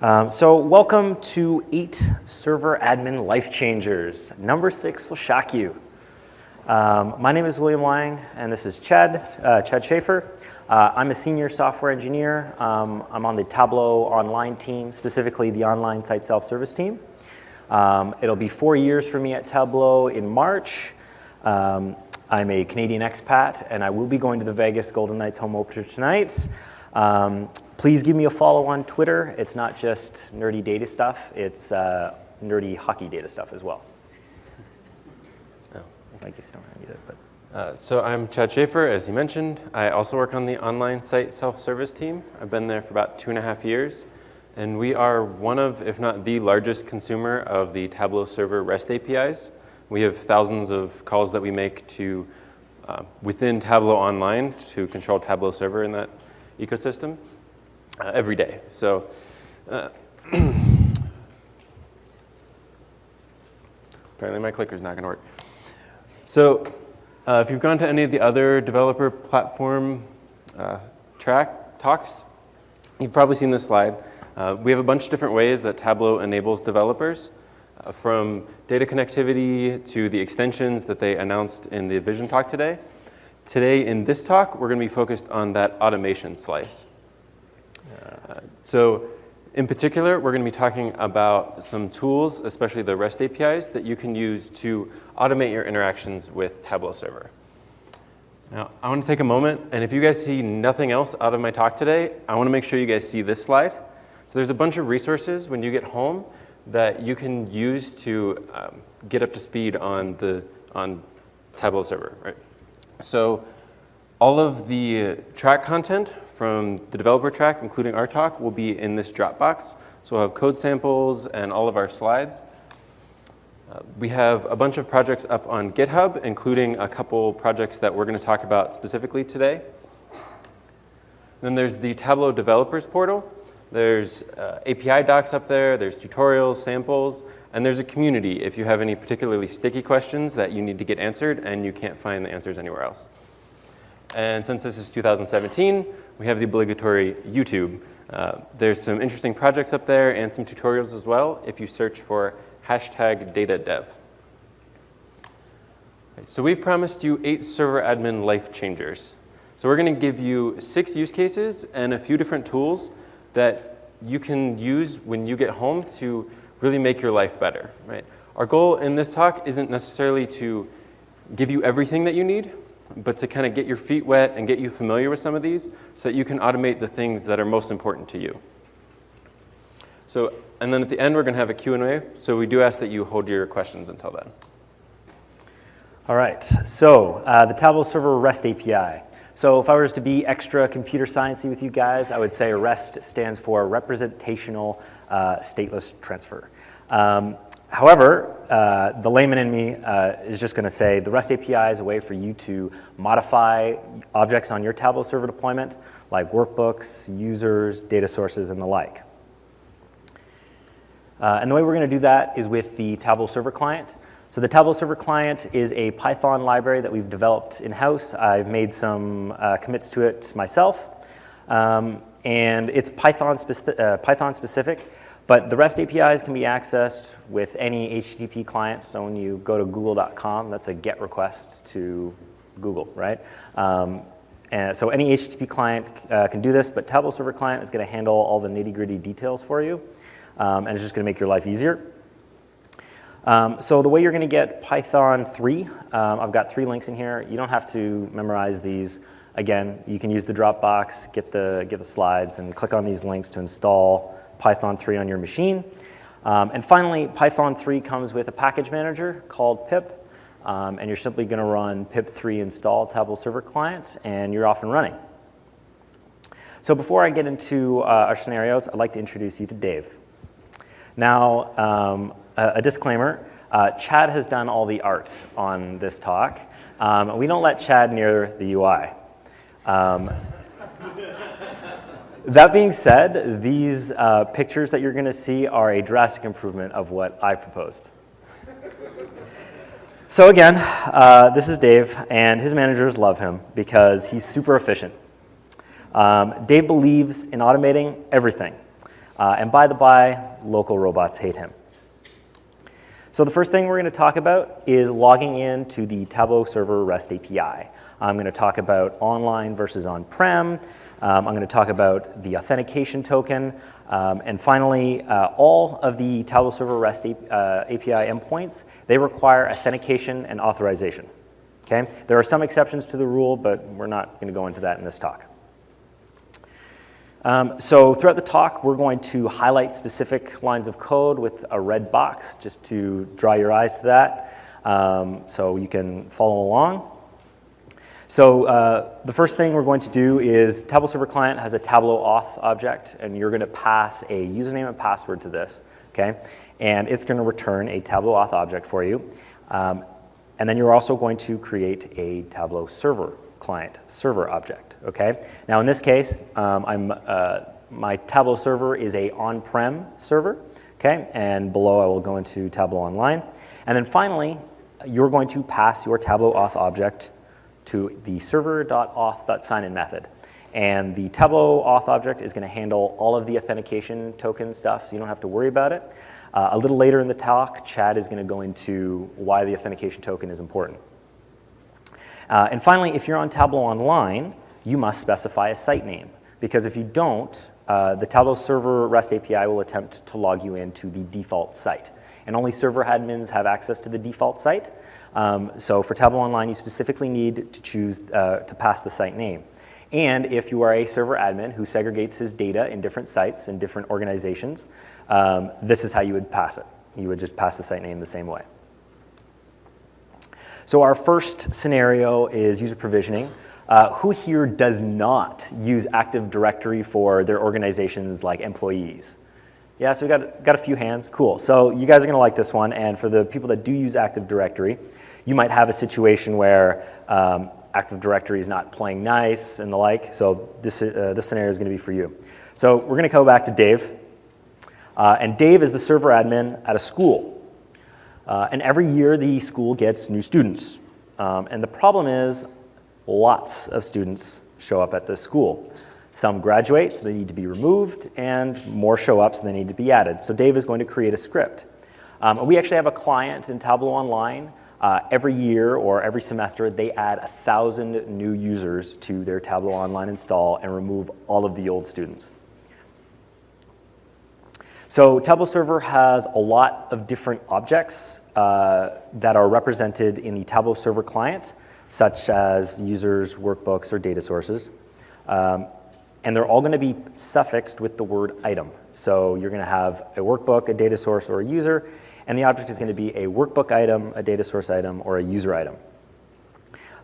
So welcome to 8 Server Admin Life Changers. Number 6 will shock you. My name is William Lang, and this is Chad Schaefer. I'm a senior software engineer. I'm on the Tableau online team, specifically the online site self-service team. It'll be 4 years for me at Tableau in March. I'm a Canadian expat, and I will be going to the Vegas Golden Knights home opener tonight. Please give me a follow on Twitter. It's not just nerdy data stuff, it's nerdy hockey data stuff as well. Oh, I guess you don't need it, but. So I'm Chad Schaefer, as you mentioned. I also work on the online site self-service team. I've been there for about 2.5 years. And we are one of, if not the largest consumer of the Tableau Server REST APIs. We have thousands of calls that we make to within Tableau Online to control Tableau Server in that ecosystem every day. So apparently my clicker's not going to work. So if you've gone to any of the other developer platform talks, you've probably seen this slide. We have a bunch of different ways that Tableau enables developers, from data connectivity to the extensions that they announced in the Vision talk today. Today in this talk, we're going to be focused on that automation slice. So in particular, we're going to be talking about some tools, especially the REST APIs, that you can use to automate your interactions with Tableau Server. Now, I want to take a moment, and if you guys see nothing else out of my talk today, I want to make sure you guys see this slide. So there's a bunch of resources when you get home that you can use to get up to speed on Tableau Server, right? So all of the track content from the developer track, including our talk, will be in this Dropbox. So we'll have code samples and all of our slides. We have a bunch of projects up on GitHub, including a couple projects that we're going to talk about specifically today. Then there's the Tableau Developers Portal. There's API docs up there, there's tutorials, samples, and there's a community if you have any particularly sticky questions that you need to get answered and you can't find the answers anywhere else. And since this is 2017, we have the obligatory YouTube. There's some interesting projects up there and some tutorials as well if you search for #DataDev. So we've promised you 8 server admin life changers. So we're going to give you 6 use cases and a few different tools that you can use when you get home to really make your life better, right? Our goal in this talk isn't necessarily to give you everything that you need, but to kind of get your feet wet and get you familiar with some of these so that you can automate the things that are most important to you. So, and then at the end, we're going to have a Q&A, so we do ask that you hold your questions until then. All right, so the Tableau Server REST API. So if I was to be extra computer sciencey with you guys, I would say REST stands for Representational Stateless Transfer. However, the layman in me is just going to say the REST API is a way for you to modify objects on your Tableau Server deployment, like workbooks, users, data sources, and the like. And the way we're going to do that is with the Tableau Server client. So the Tableau Server client is a Python library that we've developed in-house. I've made some commits to it myself. And it's Python specific, but the REST APIs can be accessed with any HTTP client. So when you go to google.com, that's a GET request to Google, right? And so any HTTP client can do this, but Tableau Server client is going to handle all the nitty-gritty details for you, and it's just going to make your life easier. So the way you're going to get Python 3, I've got 3 links in here. You don't have to memorize these. Again, you can use the Dropbox, get the slides, and click on these links to install Python 3 on your machine. And finally, Python 3 comes with a package manager called pip, and you're simply going to run pip3 install Tableau Server client, and you're off and running. So before I get into our scenarios, I'd like to introduce you to Dave. Now, a disclaimer, Chad has done all the art on this talk. We don't let Chad near the UI. That being said, these pictures that you're going to see are a drastic improvement of what I proposed. So again, this is Dave, and his managers love him because he's super efficient. Dave believes in automating everything. And by the by, local robots hate him. So the first thing we're going to talk about is logging in to the Tableau Server REST API. I'm going to talk about online versus on-prem. I'm going to talk about the authentication token. And finally, all of the Tableau Server REST API endpoints, they require authentication and authorization. Okay? There are some exceptions to the rule, but we're not going to go into that in this talk. So throughout the talk, we're going to highlight specific lines of code with a red box, just to draw your eyes to that, so you can follow along. So the first thing we're going to do is Tableau Server Client has a Tableau Auth object, and you're going to pass a username and password to this, okay? And it's going to return a Tableau Auth object for you. And then you're also going to create a Tableau Server Client server object, okay? Now in this case, my Tableau server is a on-prem server, okay? And below I will go into Tableau Online. And then finally, you're going to pass your Tableau Auth object to the server.auth.signin method. And the Tableau Auth object is going to handle all of the authentication token stuff, so you don't have to worry about it. A little later in the talk, Chad is going to go into why the authentication token is important. And finally, if you're on Tableau Online, you must specify a site name, because if you don't, the Tableau Server REST API will attempt to log you into the default site. And only server admins have access to the default site. So for Tableau Online, you specifically need to choose to pass the site name. And if you are a server admin who segregates his data in different sites and different organizations, this is how you would pass it. You would just pass the site name the same way. So our first scenario is user provisioning. Who here does not use Active Directory for their organizations like employees? Yeah, so we got a few hands. Cool. So you guys are going to like this one. And for the people that do use Active Directory, you might have a situation where Active Directory is not playing nice and the like. So this scenario is going to be for you. So we're going to go back to Dave. And Dave is the server admin at a school. And every year, the school gets new students. And the problem is lots of students show up at this school. Some graduate, so they need to be removed, and more show up, so they need to be added. So Dave is going to create a script. We actually have a client in Tableau Online. Every year or every semester, they add 1,000 new users to their Tableau Online install and remove all of the old students. So Tableau Server has a lot of different objects that are represented in the Tableau Server client, such as users, workbooks, or data sources. And they're all going to be suffixed with the word item. So you're going to have a workbook, a data source, or a user, and the object is going to be a workbook item, a data source item, or a user item.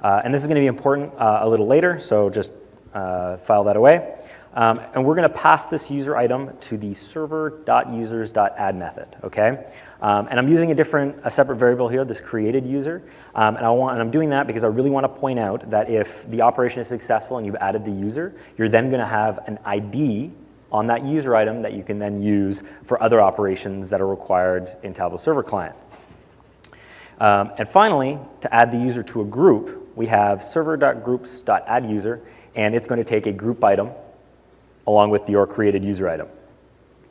And this is going to be important a little later, so just file that away. And we're going to pass this user item to the server.users.add method, okay? And I'm using a separate variable here, this created user. And I'm doing that because I really want to point out that if the operation is successful and you've added the user, you're then going to have an ID on that user item that you can then use for other operations that are required in Tableau Server Client. And finally, to add the user to a group, we have server.groups.addUser, and it's going to take a group item along with your created user item.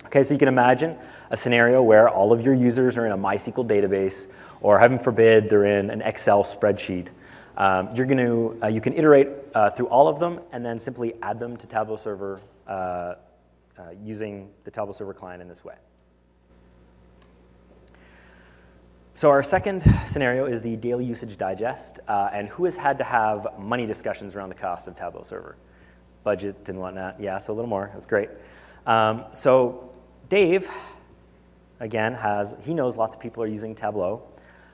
Okay, so you can imagine a scenario where all of your users are in a MySQL database, or heaven forbid, they're in an Excel spreadsheet. You can iterate through all of them and then simply add them to Tableau Server using the Tableau Server client in this way. So our second scenario is the daily usage digest, and who has had to have money discussions around the cost of Tableau Server? Budget and whatnot. Yeah, so a little more. That's great. So Dave, again, he knows lots of people are using Tableau.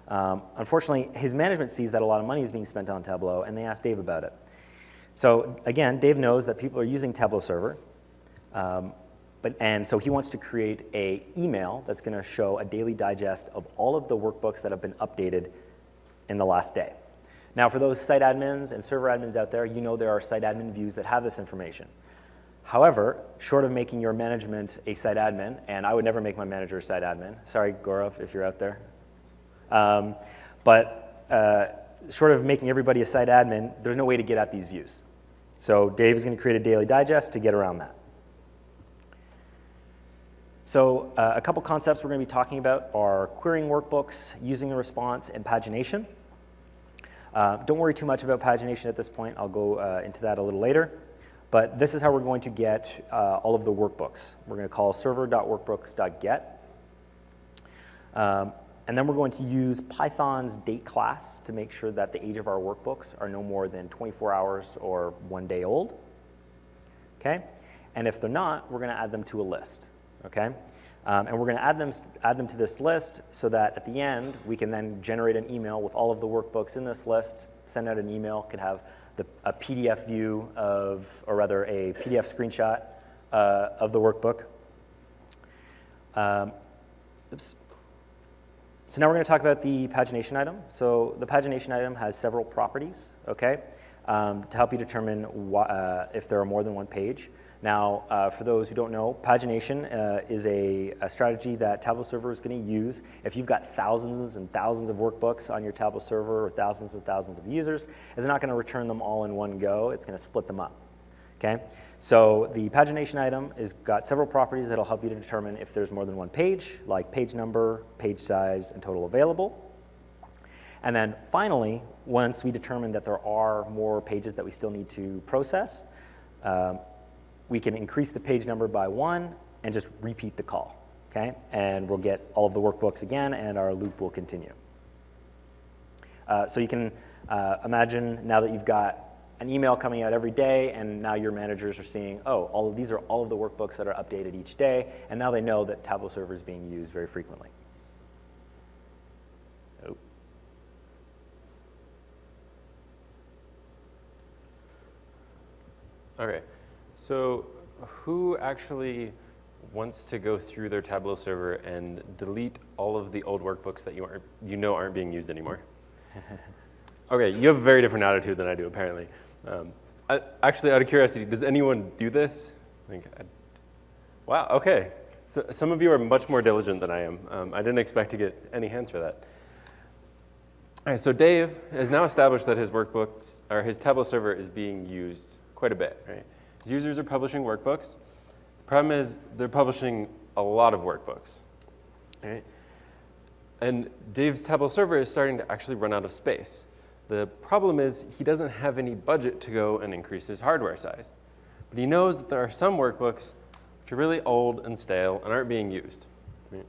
Unfortunately, his management sees that a lot of money is being spent on Tableau, and they asked Dave about it. So again, Dave knows that people are using Tableau Server, and so he wants to create an email that's going to show a daily digest of all of the workbooks that have been updated in the last day. Now, for those site admins and server admins out there, you know there are site admin views that have this information. However, short of making your management a site admin, and I would never make my manager a site admin. Sorry, Gaurav, if you're out there. Short of making everybody a site admin, there's no way to get at these views. So Dave is going to create a daily digest to get around that. So a couple concepts we're going to be talking about are querying workbooks, using the response, and pagination. Don't worry too much about pagination at this point. I'll go into that a little later. But this is how we're going to get all of the workbooks. We're going to call server.workbooks.get. And then we're going to use Python's date class to make sure that the age of our workbooks are no more than 24 hours or 1 day old. Okay? And if they're not, we're going to add them to a list. Okay? And we're going to add them to this list so that at the end, we can then generate an email with all of the workbooks in this list, send out an email, could have a PDF view of, or rather a PDF screenshot of the workbook. Oops. So now we're going to talk about the pagination item. So the pagination item has several properties, okay, to help you determine if there are more than one page. Now, for those who don't know, pagination is a strategy that Tableau Server is going to use. If you've got thousands and thousands of workbooks on your Tableau Server or thousands and thousands of users, it's not going to return them all in one go. It's going to split them up. Okay? So the pagination item has got several properties that will help you to determine if there's more than one page, like page number, page size, and total available. And then finally, once we determine that there are more pages that we still need to process, we can increase the page number by 1 and just repeat the call, okay? And we'll get all of the workbooks again, and our loop will continue. So you can imagine now that you've got an email coming out every day, and now your managers are seeing, oh, these are all of the workbooks that are updated each day, and now they know that Tableau Server is being used very frequently. Oh. Okay. So who actually wants to go through their Tableau server and delete all of the old workbooks that you know aren't being used anymore? Okay, you have a very different attitude than I do, apparently. Actually, out of curiosity, does anyone do this? Wow, okay. So some of you are much more diligent than I am. I didn't expect to get any hands for that. All right, so Dave has now established that his workbooks, or his Tableau server is being used quite a bit, right? His users are publishing workbooks. The problem is they're publishing a lot of workbooks, right? And Dave's Tableau server is starting to actually run out of space. The problem is he doesn't have any budget to go and increase his hardware size. But he knows that there are some workbooks which are really old and stale and aren't being used, right?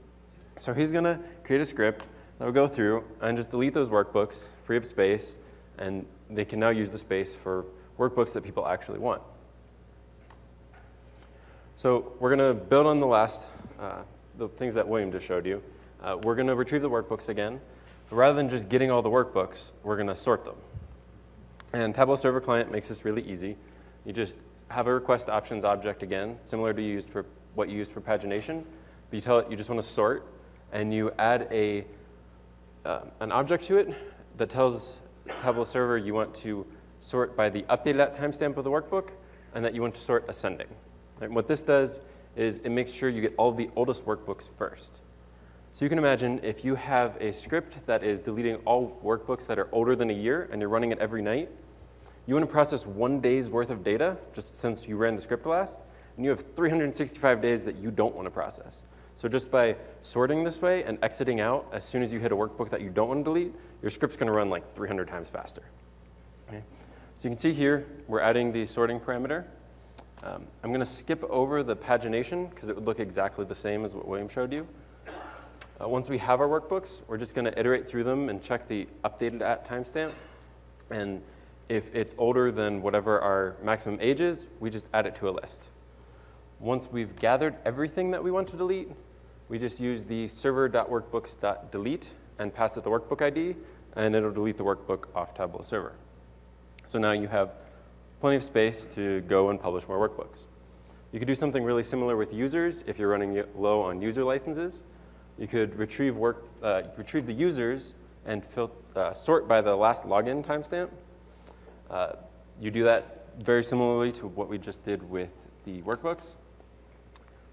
So he's going to create a script that will go through and just delete those workbooks, free up space, and they can now use the space for workbooks that people actually want. So we're going to build on the things that William just showed you. We're going to retrieve the workbooks again. But rather than just getting all the workbooks, we're going to sort them. And Tableau Server Client makes this really easy. You just have a request options object again, similar to what you used for pagination. But you tell it you just want to sort, and you add an object to it that tells Tableau Server you want to sort by the updated at timestamp of the workbook, and that you want to sort ascending. And what this does is it makes sure you get all of the oldest workbooks first. So you can imagine if you have a script that is deleting all workbooks that are older than a year and you're running it every night, you want to process 1 day's worth of data, just since you ran the script last, and you have 365 days that you don't want to process. So just by sorting this way and exiting out as soon as you hit a workbook that you don't want to delete, your script's going to run like 300 times faster. Okay. So you can see here, we're adding the sorting parameter. I'm going to skip over the pagination because it would look exactly the same as what William showed you. Once we have our workbooks, we're just going to iterate through them and check the updated at timestamp. And if it's older than whatever our maximum age is, we just add it to a list. Once we've gathered everything that we want to delete, we just use the server.workbooks.delete and pass it the workbook ID, and it'll delete the workbook off Tableau Server. So now you have plenty of space to go and publish more workbooks. You could do something really similar with users if you're running low on user licenses. You could retrieve the users and sort by the last login timestamp. You do that very similarly to what we just did with the workbooks.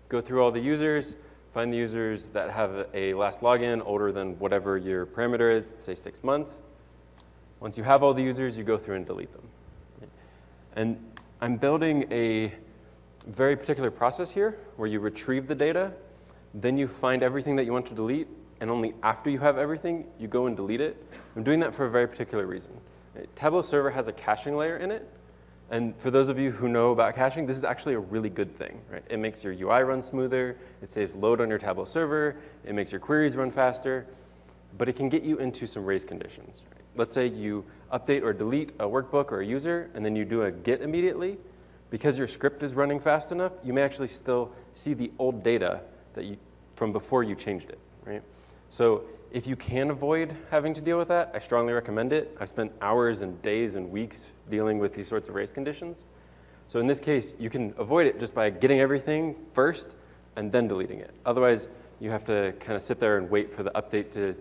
Go through all the users, find the users that have a last login older than whatever your parameter is, say 6 months. Once you have all the users, you go through and delete them. And I'm building a very particular process here where you retrieve the data, then you find everything that you want to delete, and only after you have everything, you go and delete it. I'm doing that for a very particular reason. Tableau Server has a caching layer in it, and for those of you who know about caching, this is actually a really good thing, right? It makes your UI run smoother, it saves load on your Tableau Server, it makes your queries run faster, but it can get you into some race conditions. Right? Let's say you update or delete a workbook or a user, and then you do a git immediately. Because your script is running fast enough, you may actually still see the old data that from before you changed it, right? So if you can avoid having to deal with that, I strongly recommend it. I've spent hours and days and weeks dealing with these sorts of race conditions. So in this case, you can avoid it just by getting everything first and then deleting it. Otherwise, you have to kind of sit there and wait for the update to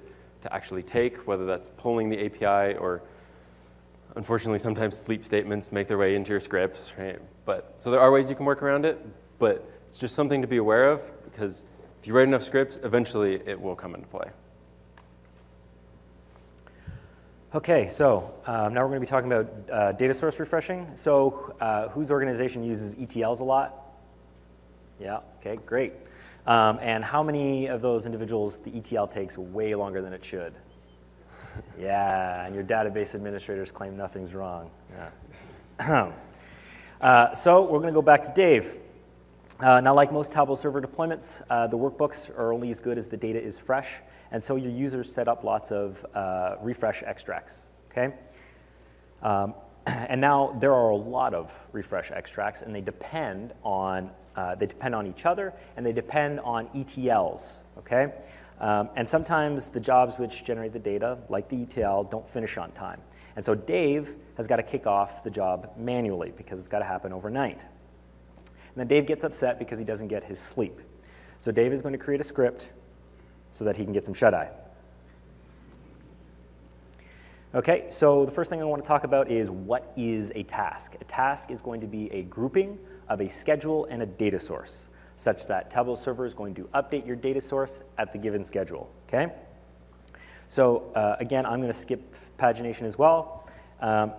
actually take, whether that's pulling the API or, unfortunately, sometimes sleep statements make their way into your scripts, right? So there are ways you can work around it, but it's just something to be aware of, because if you write enough scripts, eventually it will come into play. Okay, so now we're going to be talking about data source refreshing. So whose organization uses ETLs a lot? Yeah, okay, great. And how many of those individuals the ETL takes way longer than it should? Yeah, and your database administrators claim nothing's wrong. Yeah. So we're going to go back to Dave. Now, like most Tableau Server deployments, the workbooks are only as good as the data is fresh, and so your users set up lots of refresh extracts, okay? And now there are a lot of refresh extracts, and they depend on each other, and they depend on ETLs, okay? And sometimes the jobs which generate the data, like the ETL, don't finish on time. And so Dave has got to kick off the job manually because it's got to happen overnight. And then Dave gets upset because he doesn't get his sleep. So Dave is going to create a script so that he can get some shut-eye. Okay, so the first thing I want to talk about is what is a task. A task is going to be a grouping of a schedule and a data source, such that Tableau Server is going to update your data source at the given schedule, okay? So again, I'm going to skip pagination as well, and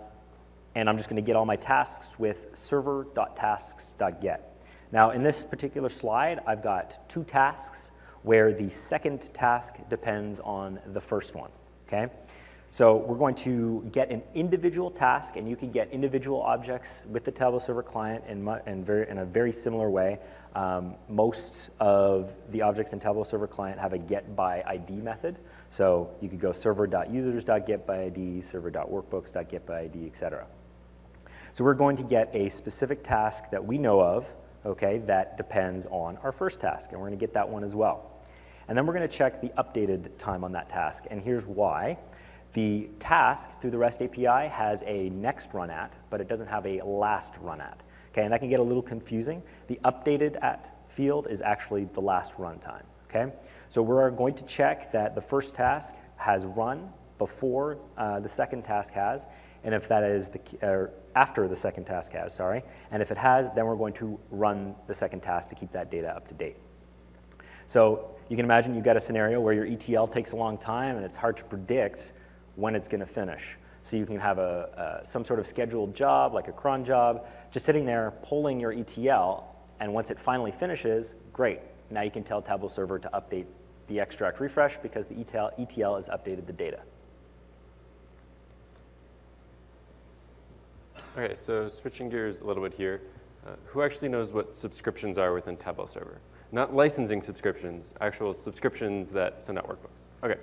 I'm just going to get all my tasks with server.tasks.get. Now, in this particular slide, I've got two tasks where the second task depends on the first one, okay? So we're going to get an individual task, and you can get individual objects with the Tableau Server client in a very similar way. Most of the objects in Tableau Server client have a get by ID method. So you could go server.users.getById, server.workbooks.getById, et cetera. So we're going to get a specific task that we know of, okay, that depends on our first task, and we're going to get that one as well. And then we're going to check the updated time on that task, and here's why. The task through the REST API has a next run at, but it doesn't have a last run at. Okay, and that can get a little confusing. The updated at field is actually the last run time. Okay, so we're going to check that the first task has run before the second task has, and if that is after the second task has, sorry. And if it has, then we're going to run the second task to keep that data up to date. So you can imagine you've got a scenario where your ETL takes a long time, and it's hard to predict when it's going to finish. So you can have some sort of scheduled job, like a cron job, just sitting there pulling your ETL, and once it finally finishes, great. Now you can tell Tableau Server to update the extract refresh because the ETL has updated the data. Okay, so switching gears a little bit here. Who actually knows what subscriptions are within Tableau Server? Not licensing subscriptions, actual subscriptions that send out workbooks. Okay.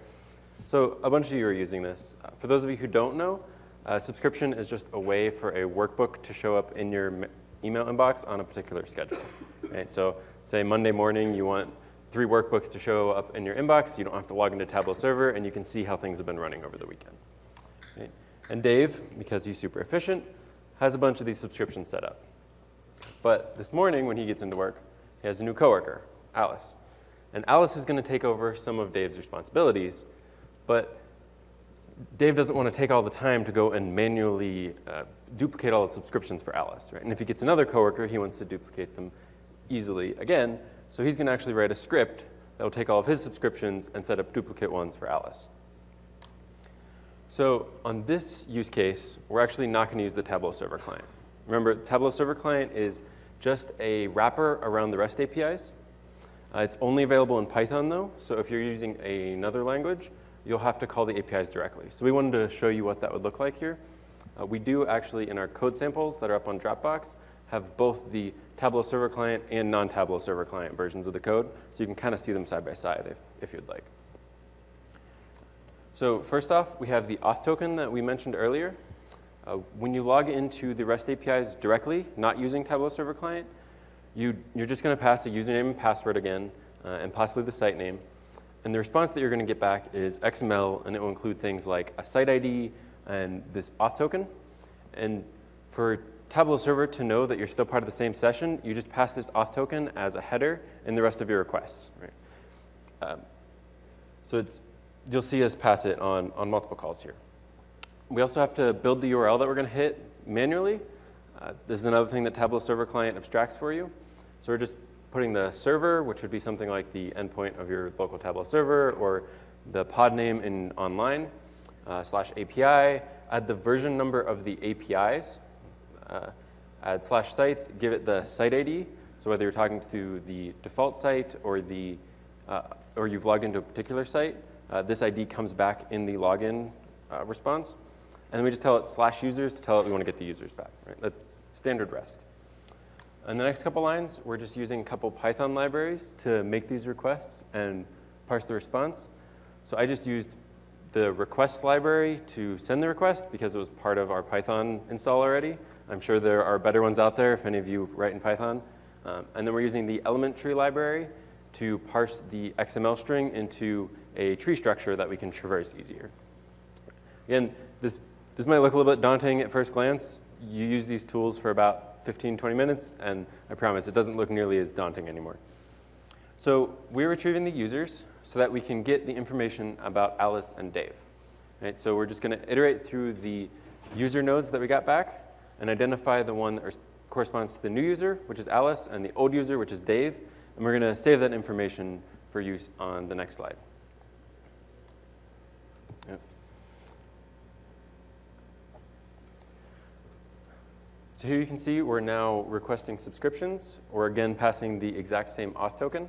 So a bunch of you are using this. For those of you who don't know, subscription is just a way for a workbook to show up in your email inbox on a particular schedule. Right? So say Monday morning you want 3 workbooks to show up in your inbox. You don't have to log into Tableau Server, and you can see how things have been running over the weekend. Right? And Dave, because he's super efficient, has a bunch of these subscriptions set up. But this morning when he gets into work, he has a new coworker, Alice. And Alice is going to take over some of Dave's responsibilities. But Dave doesn't want to take all the time to go and manually duplicate all the subscriptions for Alice, right? And if he gets another coworker, he wants to duplicate them easily again. So he's going to actually write a script that will take all of his subscriptions and set up duplicate ones for Alice. So on this use case, we're actually not going to use the Tableau Server client. Remember, the Tableau Server client is just a wrapper around the REST APIs. It's only available in Python, though, so if you're using another language, you'll have to call the APIs directly. So we wanted to show you what that would look like here. We do actually, in our code samples that are up on Dropbox, have both the Tableau Server client and non-Tableau Server client versions of the code, so you can kind of see them side by side if you'd like. So first off, we have the auth token that we mentioned earlier. When you log into the REST APIs directly, not using Tableau Server client, you're just going to pass a username and password again, and possibly the site name. And the response that you're going to get back is XML, and it will include things like a site ID and this auth token. And for Tableau Server to know that you're still part of the same session, you just pass this auth token as a header in the rest of your requests. Right? So you'll see us pass it on multiple calls here. We also have to build the URL that we're going to hit manually. This is another thing that Tableau Server client abstracts for you. So we're just putting the server, which would be something like the endpoint of your local Tableau server, or the pod name in online, /API, add the version number of the APIs, add /sites, give it the site ID. So whether you're talking to the default site or you've logged into a particular site, this ID comes back in the login response. And then we just tell it /users to tell it we want to get the users back. Right? That's standard REST. In the next couple lines, we're just using a couple Python libraries to make these requests and parse the response. So I just used the requests library to send the request because it was part of our Python install already. I'm sure there are better ones out there if any of you write in Python. And then we're using the element tree library to parse the XML string into a tree structure that we can traverse easier. Again, this might look a little bit daunting at first glance. You use these tools for about 15, 20 minutes, and I promise it doesn't look nearly as daunting anymore. So we're retrieving the users so that we can get the information about Alice and Dave. Right? So we're just going to iterate through the user nodes that we got back and identify the one that corresponds to the new user, which is Alice, and the old user, which is Dave. And we're going to save that information for use on the next slide. Yep. So here you can see we're now requesting subscriptions. We're again passing the exact same auth token.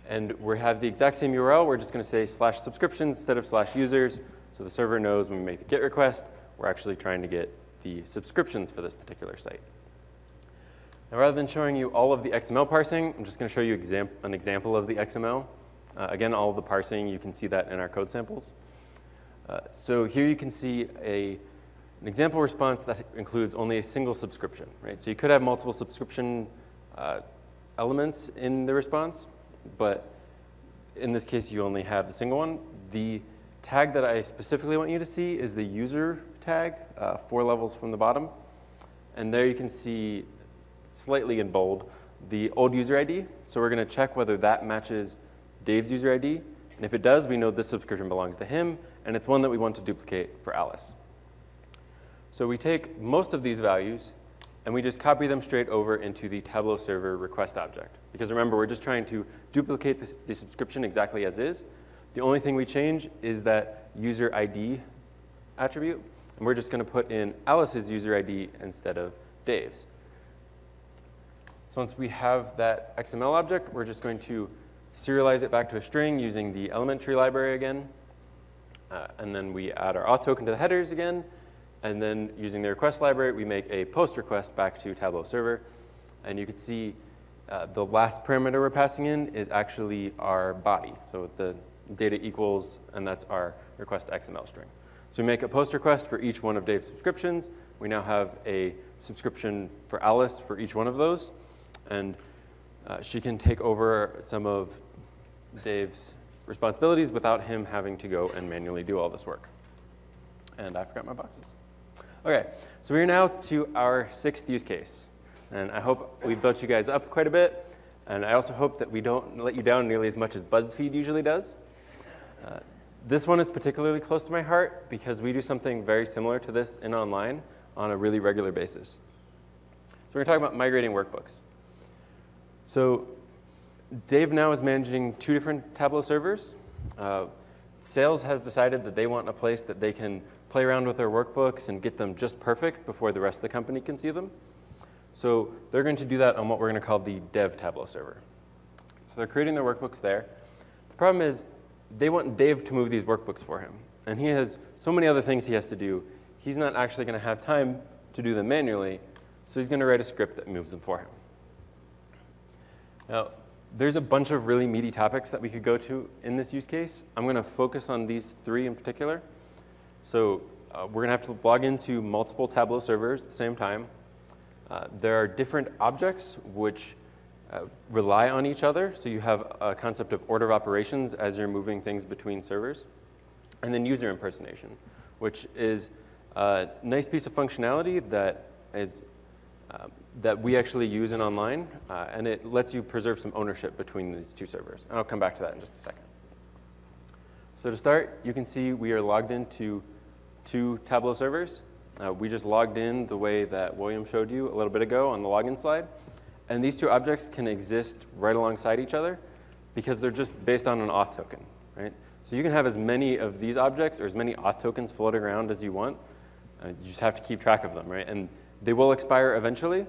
And we have the exact same URL. We're just going to say /subscriptions instead of /users. So the server knows when we make the GET request, we're actually trying to get the subscriptions for this particular site. Now, rather than showing you all of the XML parsing, I'm just going to show you an example of the XML. Again, all of the parsing, you can see that in our code samples. So here you can see an example response that includes only a single subscription. Right? So you could have multiple subscription elements in the response, but in this case, you only have the single one. The tag that I specifically want you to see is the user tag, 4 levels from the bottom. And there you can see, slightly in bold, the old user ID. So we're going to check whether that matches Dave's user ID. And if it does, we know this subscription belongs to him, and it's one that we want to duplicate for Alice. So we take most of these values, and we just copy them straight over into the Tableau Server request object. Because remember, we're just trying to duplicate the subscription exactly as is. The only thing we change is that user ID attribute, and we're just going to put in Alice's user ID instead of Dave's. So once we have that XML object, we're just going to serialize it back to a string using the element tree library again. And then we add our auth token to the headers again. And then using the request library, we make a post request back to Tableau Server. And you can see the last parameter we're passing in is actually our body. So the data equals, and that's our request XML string. So we make a post request for each one of Dave's subscriptions. We now have a subscription for Alice for each one of those. And she can take over some of Dave's responsibilities without him having to go and manually do all this work. And I forgot my boxes. OK, so we're now to our 6th use case. And I hope we built you guys up quite a bit. And I also hope that we don't let you down nearly as much as BuzzFeed usually does. This one is particularly close to my heart because we do something very similar to this in online on a really regular basis. So we're going to talk about migrating workbooks. So Dave now is managing 2 different Tableau servers. Sales has decided that they want a place that they can play around with their workbooks and get them just perfect before the rest of the company can see them. So they're going to do that on what we're going to call the dev Tableau server. So they're creating their workbooks there. The problem is they want Dave to move these workbooks for him. And he has so many other things he has to do. He's not actually going to have time to do them manually, so he's going to write a script that moves them for him. Now, there's a bunch of really meaty topics that we could go to in this use case. I'm going to focus on these three in particular. So we're going to have to log into multiple Tableau servers at the same time. There are different objects which rely on each other. So you have a concept of order of operations as you're moving things between servers. And then user impersonation, which is a nice piece of functionality that is that we actually use in online, and it lets you preserve some ownership between these two servers. And I'll come back to that in just a second. So to start, you can see we are logged into 2 Tableau servers. We just logged in the way that William showed you a little bit ago on the login slide. And these 2 objects can exist right alongside each other because they're just based on an auth token, right? So you can have as many of these objects or as many auth tokens floating around as you want. You just have to keep track of them, right? And they will expire eventually,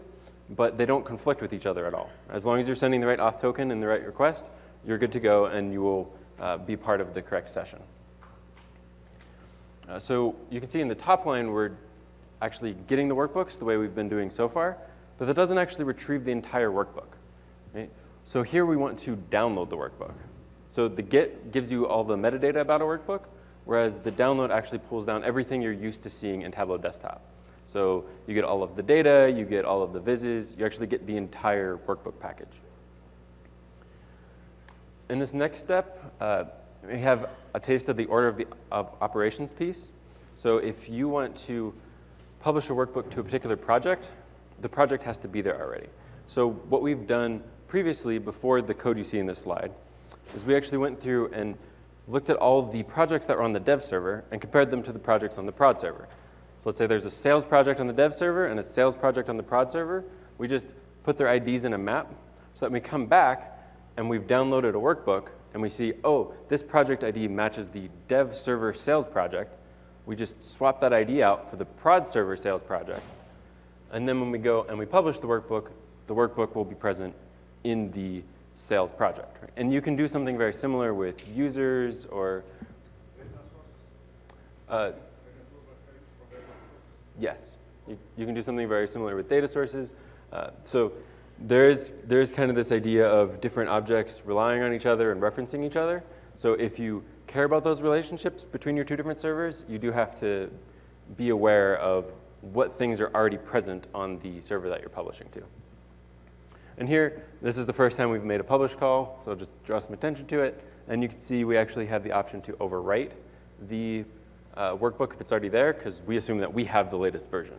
but they don't conflict with each other at all. As long as you're sending the right auth token and the right request, you're good to go, and you will be part of the correct session. So you can see in the top line, we're actually getting the workbooks the way we've been doing so far, but that doesn't actually retrieve the entire workbook, right? So here we want to download the workbook. So the get gives you all the metadata about a workbook, whereas the download actually pulls down everything you're used to seeing in Tableau Desktop. So you get all of the data, you get all of the vizzes, you actually get the entire workbook package. In this next step, we have a taste of the order of operations piece. So if you want to publish a workbook to a particular project, the project has to be there already. So what we've done previously, before the code you see in this slide, is we actually went through and looked at all the projects that were on the dev server and compared them to the projects on the prod server. So let's say there's a sales project on the dev server and a sales project on the prod server. We just put their IDs in a map so that when we come back and we've downloaded a workbook and we see, oh, this project ID matches the dev server sales project, we just swap that ID out for the prod server sales project. And then when we go and we publish the workbook will be present in the sales project. Right? And you can do something very similar with users or yes, you can do something very similar with data sources. So there's kind of this idea of different objects relying on each other and referencing each other. So if you care about those relationships between your 2 different servers, you do have to be aware of what things are already present on the server that you're publishing to. And here, this is the first time we've made a publish call, so just draw some attention to it. And you can see we actually have the option to overwrite the workbook if it's already there, because we assume that we have the latest version.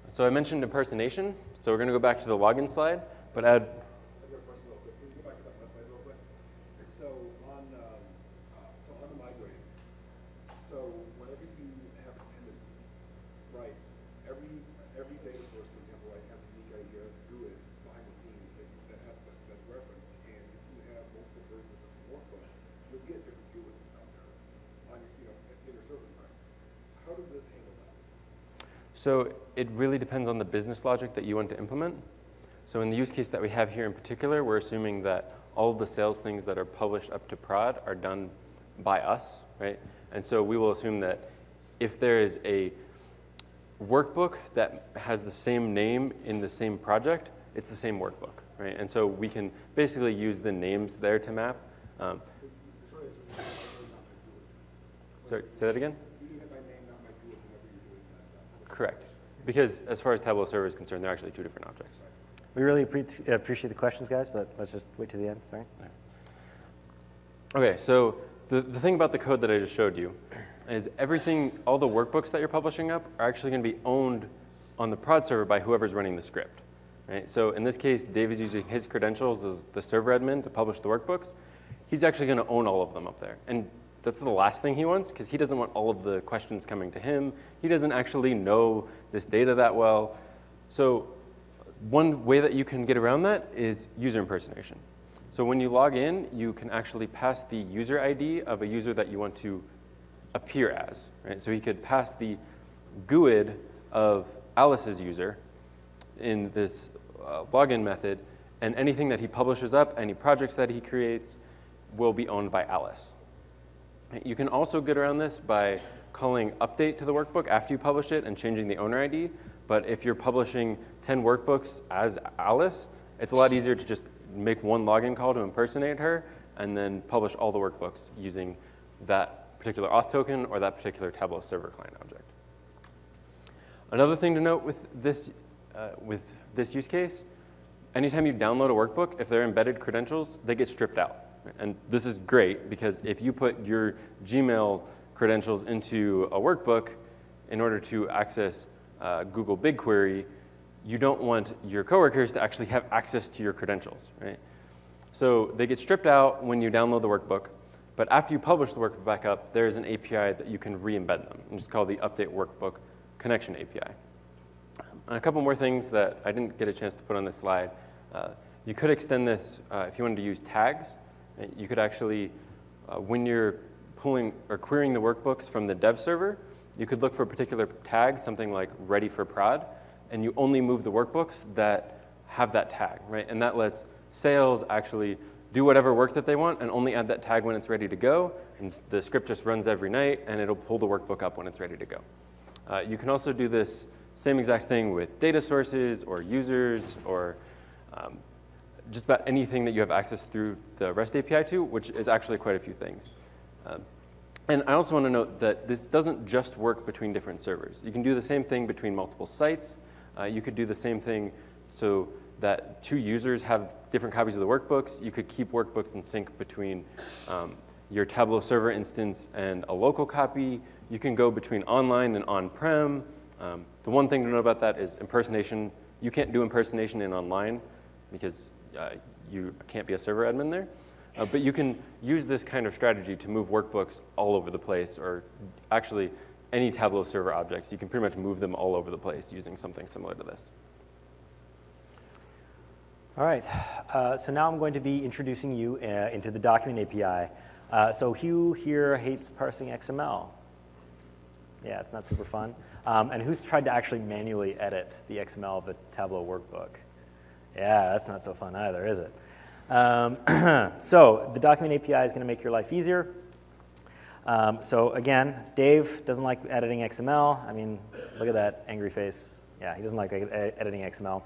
So I mentioned impersonation, so we're going to go back to the login slide, but add. I've got a question real quick. Can we go back to that last slide real quick? So on the migrating, so whenever you have a dependency, right, every data source, for example, right, has a unique ID, has a GUID behind the scenes that's referenced, and if you have multiple versions of the workbook, you'll get different GUIDs out there on your, in your server environment. How does this handle that? So it really depends on the business logic that you want to implement. So in the use case that we have here in particular, we're assuming that all of the sales things that are published up to prod are done by us, right? And so we will assume that if there is a workbook that has the same name in the same project, it's the same workbook, right? And so we can basically use the names there to map. Sorry, say that again? Correct. Because as far as Tableau Server is concerned, they're actually 2 different objects. We really appreciate the questions, guys, but let's just wait to the end. Sorry. Okay, so the thing about the code that I just showed you is everything, all the workbooks that you're publishing up are actually going to be owned on the prod server by whoever's running the script. Right? So in this case, Dave is using his credentials as the server admin to publish the workbooks. He's actually going to own all of them up there. And that's the last thing he wants, because he doesn't want all of the questions coming to him. He doesn't actually know this data that well. So one way that you can get around that is user impersonation. So when you log in, you can actually pass the user ID of a user that you want to appear as. Right? So he could pass the GUID of Alice's user in this login method, and anything that he publishes up, any projects that he creates, will be owned by Alice. You can also get around this by calling update to the workbook after you publish it and changing the owner ID. But if you're publishing 10 workbooks as Alice, it's a lot easier to just make one login call to impersonate her and then publish all the workbooks using that particular auth token or that particular Tableau Server client object. Another thing to note with this use case, anytime you download a workbook, if they're embedded credentials, they get stripped out. And this is great because if you put your Gmail credentials into a workbook in order to access Google BigQuery, you don't want your coworkers to actually have access to your credentials, right? So they get stripped out when you download the workbook, but after you publish the workbook back up, there's an API that you can re-embed them. It's called the Update Workbook Connection API. And a couple more things that I didn't get a chance to put on this slide. You could extend this if you wanted to use tags. You could actually, when you're pulling or querying the workbooks from the dev server, you could look for a particular tag, something like ready for prod, and you only move the workbooks that have that tag, right? And that lets sales actually do whatever work that they want and only add that tag when it's ready to go. And the script just runs every night, and it'll pull the workbook up when it's ready to go. You can also do this same exact thing with data sources or users or just about anything that you have access through the REST API to, which is actually quite a few things. And I also want to note that this doesn't just work between different servers. You can do the same thing between multiple sites. You could do the same thing so that two users have different copies of the workbooks. You could keep workbooks in sync between your Tableau Server instance and a local copy. You can go between online and on-prem. The one thing to know about that is impersonation. You can't do impersonation in online because you can't be a server admin there. But you can use this kind of strategy to move workbooks all over the place, or actually any Tableau Server objects. You can pretty much move them all over the place using something similar to this. All right, so now I'm going to be introducing you into the document API. So Hugh here hates parsing XML. Yeah, it's not super fun. And who's tried to actually manually edit the XML of a Tableau workbook? Yeah, that's not so fun either, is it? So the document API is going to make your life easier. So again, Dave doesn't like editing XML. I mean, look at that angry face. Yeah, he doesn't like editing XML.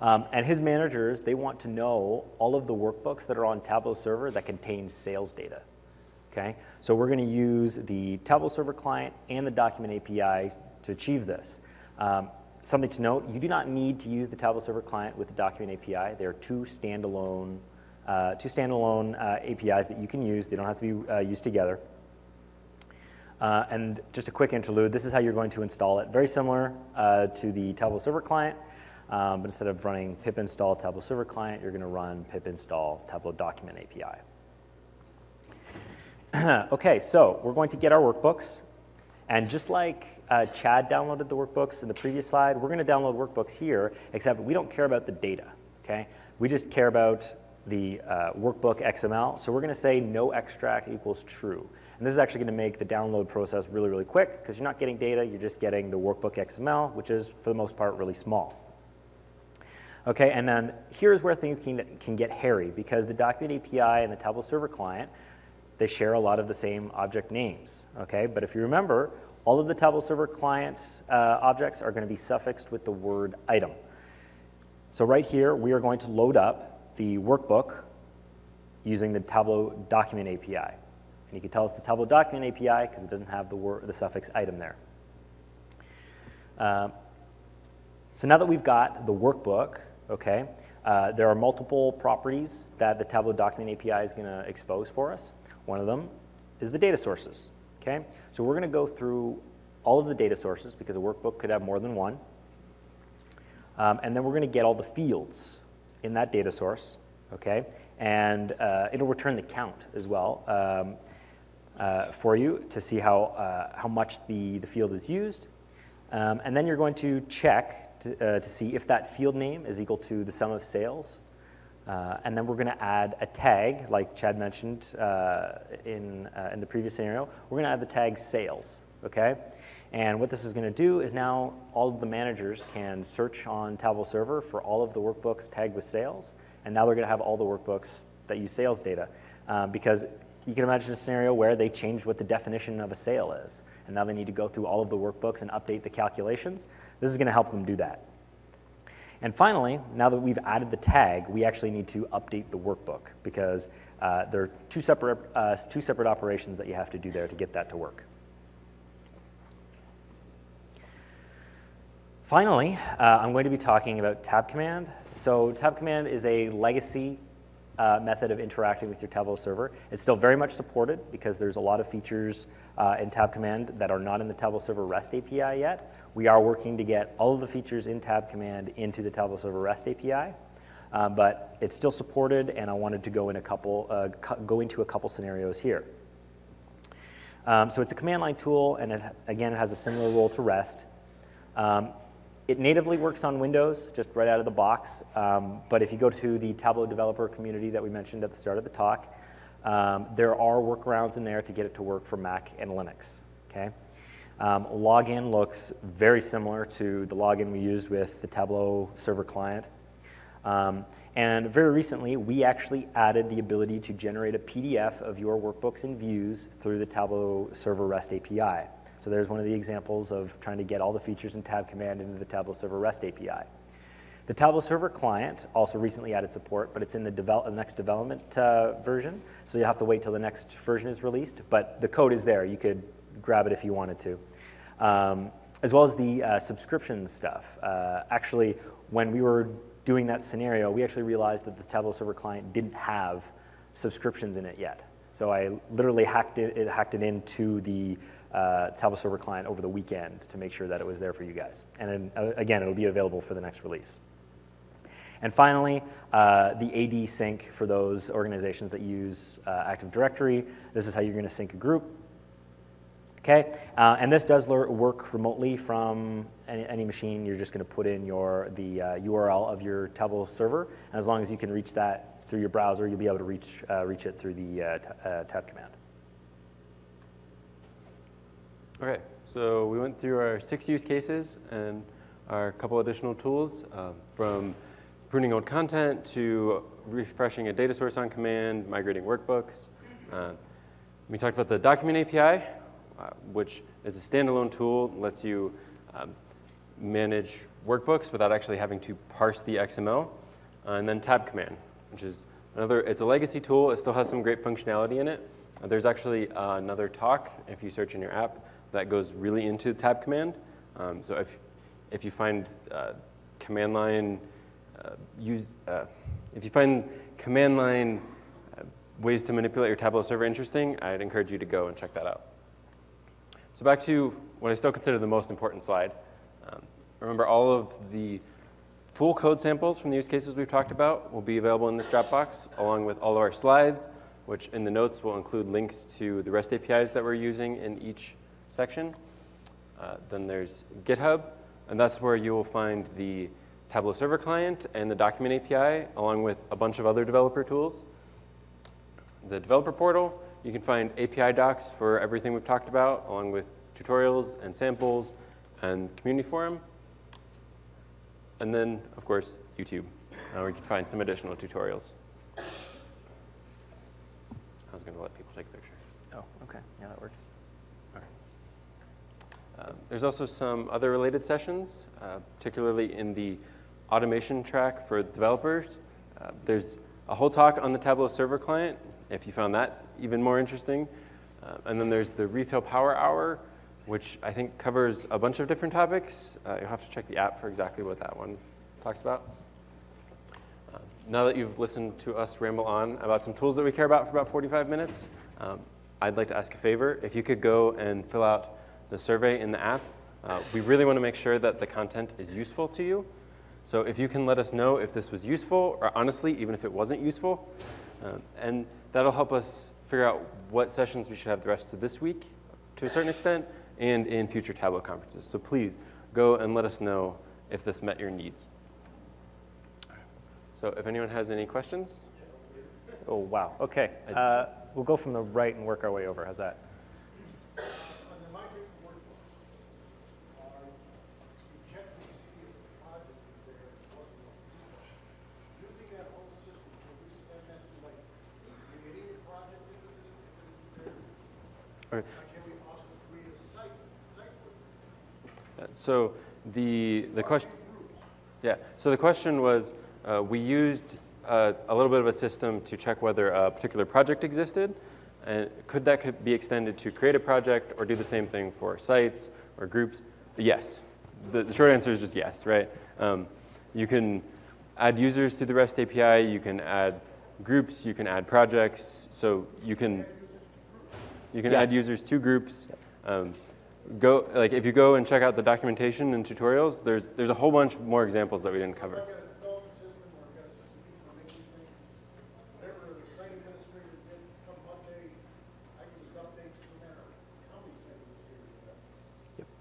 And his managers, they want to know all of the workbooks that are on Tableau Server that contain sales data. Okay? So we're going to use the Tableau Server client and the document API to achieve this. Something to note, you do not need to use the Tableau Server client with the document API. There are two standalone APIs that you can use. They don't have to be used together. And just a quick interlude, this is how you're going to install it. Very similar to the Tableau Server client, but instead of running pip install Tableau Server client, you're going to run pip install Tableau document API. Okay, so we're going to get our workbooks. And just like Chad downloaded the workbooks in the previous slide, we're going to download workbooks here, except we don't care about the data. Okay? We just care about the workbook XML. So we're going to say no extract equals true. And this is actually going to make the download process really, really quick, because you're not getting data, you're just getting the workbook XML, which is, for the most part, really small. Okay, and then here's where things can get hairy, because the document API and the Tableau Server client, they share a lot of the same object names. Okay, but if you remember, all of the Tableau Server client objects are going to be suffixed with the word item. So right here, we are going to load up the workbook using the Tableau document API. And you can tell it's the Tableau document API because it doesn't have the suffix item there. So now that we've got the workbook, okay, there are multiple properties that the Tableau document API is going to expose for us. One of them is the data sources. Okay, so we're going to go through all of the data sources because a workbook could have more than one. And then we're going to get all the fields in that data source. Okay, and it'll return the count as well for you to see how much the field is used. And then you're going to check to see if that field name is equal to the sum of sales. And then we're going to add a tag, like Chad mentioned in the previous scenario. We're going to add the tag sales, okay? And what this is going to do is now all of the managers can search on Tableau Server for all of the workbooks tagged with sales. And now they're going to have all the workbooks that use sales data. Because you can imagine a scenario where they changed what the definition of a sale is. And now they need to go through all of the workbooks and update the calculations. This is going to help them do that. And finally, now that we've added the tag, we actually need to update the workbook because there are two separate operations that you have to do there to get that to work. Finally, I'm going to be talking about tab command. So tab command is a legacy method of interacting with your Tableau server. It's still very much supported because there's a lot of features in tab command that are not in the Tableau Server REST API yet. We are working to get all of the features in tab command into the Tableau Server REST API, but it's still supported, and I wanted to go into a couple scenarios here. So it's a command line tool, and it has a similar role to REST. It natively works on Windows, just right out of the box. But if you go to the Tableau developer community that we mentioned at the start of the talk, there are workarounds in there to get it to work for Mac and Linux. Okay? Login looks very similar to the login we used with the Tableau server client. And very recently, we actually added the ability to generate a PDF of your workbooks and views through the Tableau Server REST API. So there's one of the examples of trying to get all the features in tab command into the Tableau Server REST API. The Tableau Server client also recently added support, but it's in the next development version, so you'll have to wait till the next version is released, but the code is there. You could grab it if you wanted to. As well as the subscription stuff. Actually, when we were doing that scenario, we actually realized that the Tableau Server client didn't have subscriptions in it yet. So I literally hacked it into the Tableau Server client over the weekend to make sure that it was there for you guys. And then, again, it'll be available for the next release. And finally, the AD sync for those organizations that use Active Directory. This is how you're going to sync a group. Okay, and this does work remotely from any machine. You're just going to put in the URL of your Tableau server, and as long as you can reach that through your browser, you'll be able to reach it through the tab command. Okay, so we went through our 6 use cases and our couple additional tools, from pruning old content to refreshing a data source on command, migrating workbooks. We talked about the document API, which is a standalone tool, lets you manage workbooks without actually having to parse the XML. And then tab command, which is it's a legacy tool. It still has some great functionality in it. There's actually another talk, if you search in your app, that goes really into tab command. So if you find command line ways to manipulate your Tableau server interesting, I'd encourage you to go and check that out. So back to what I still consider the most important slide. Remember, all of the full code samples from the use cases we've talked about will be available in this Dropbox, along with all of our slides, which in the notes will include links to the REST APIs that we're using in each section. Then there's GitHub, and that's where you will find the Tableau server client and the document API, along with a bunch of other developer tools. The developer portal, you can find API docs for everything we've talked about, along with tutorials and samples and community forum. And then, of course, YouTube, where you can find some additional tutorials. I was going to let people take a picture. Oh, okay. Yeah, that works. Okay. There's also some other related sessions, particularly in the automation track for developers. There's a whole talk on the Tableau server client, if you found that even more interesting. And then there's the Retail Power Hour, which I think covers a bunch of different topics. You'll have to check the app for exactly what that one talks about. Now that you've listened to us ramble on about some tools that we care about for about 45 minutes, I'd like to ask a favor. If you could go and fill out the survey in the app, we really want to make sure that the content is useful to you. So if you can let us know if this was useful, or honestly, even if it wasn't useful, and that'll help us figure out what sessions we should have the rest of this week to a certain extent, and in future Tableau conferences. So please go and let us know if this met your needs. So if anyone has any questions. Oh, wow. Okay. We'll go from the right and work our way over. How's that? Okay. Can we also create a site for it? So the question, yeah. So the question was, we used a little bit of a system to check whether a particular project existed, and could that be extended to create a project or do the same thing for sites or groups? Yes. The short answer is just yes, right? You can add users to the REST API. You can add groups. You can add projects. So you can add users to groups. If you go and check out the documentation and tutorials, there's a whole bunch more examples that we didn't cover.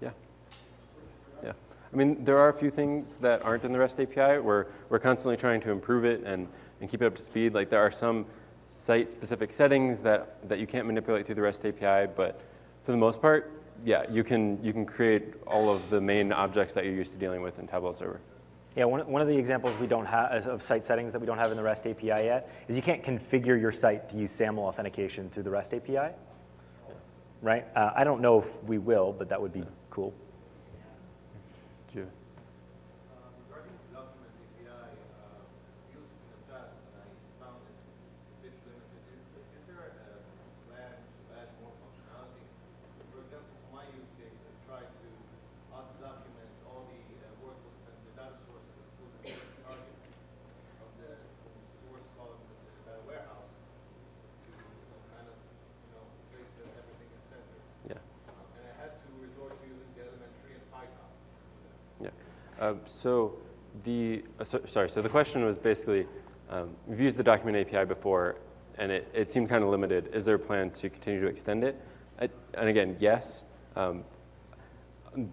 Yeah. I mean, there are a few things that aren't in the REST API. We're constantly trying to improve it and keep it up to speed. Like there are some site-specific settings that you can't manipulate through the REST API, but for the most part, yeah, you can create all of the main objects that you're used to dealing with in Tableau Server. Yeah, one of the examples we don't have of site settings that we don't have in the REST API yet is you can't configure your site to use SAML authentication through the REST API, right? I don't know if we will, but that would be cool. Regarding the document API, used in the past, and I found it a bit limited. Is there a plan to add more functionality? For example, for my use case, I've tried to auto-document all the workbooks and the data sources to the source target from the source columns of the data warehouse to some kind of, place that everything is centered. Yeah. And I had to resort to using the elementary and Python. Yeah. So the question was basically, we've used the document API before, and it seemed kind of limited. Is there a plan to continue to extend it? And again, yes. A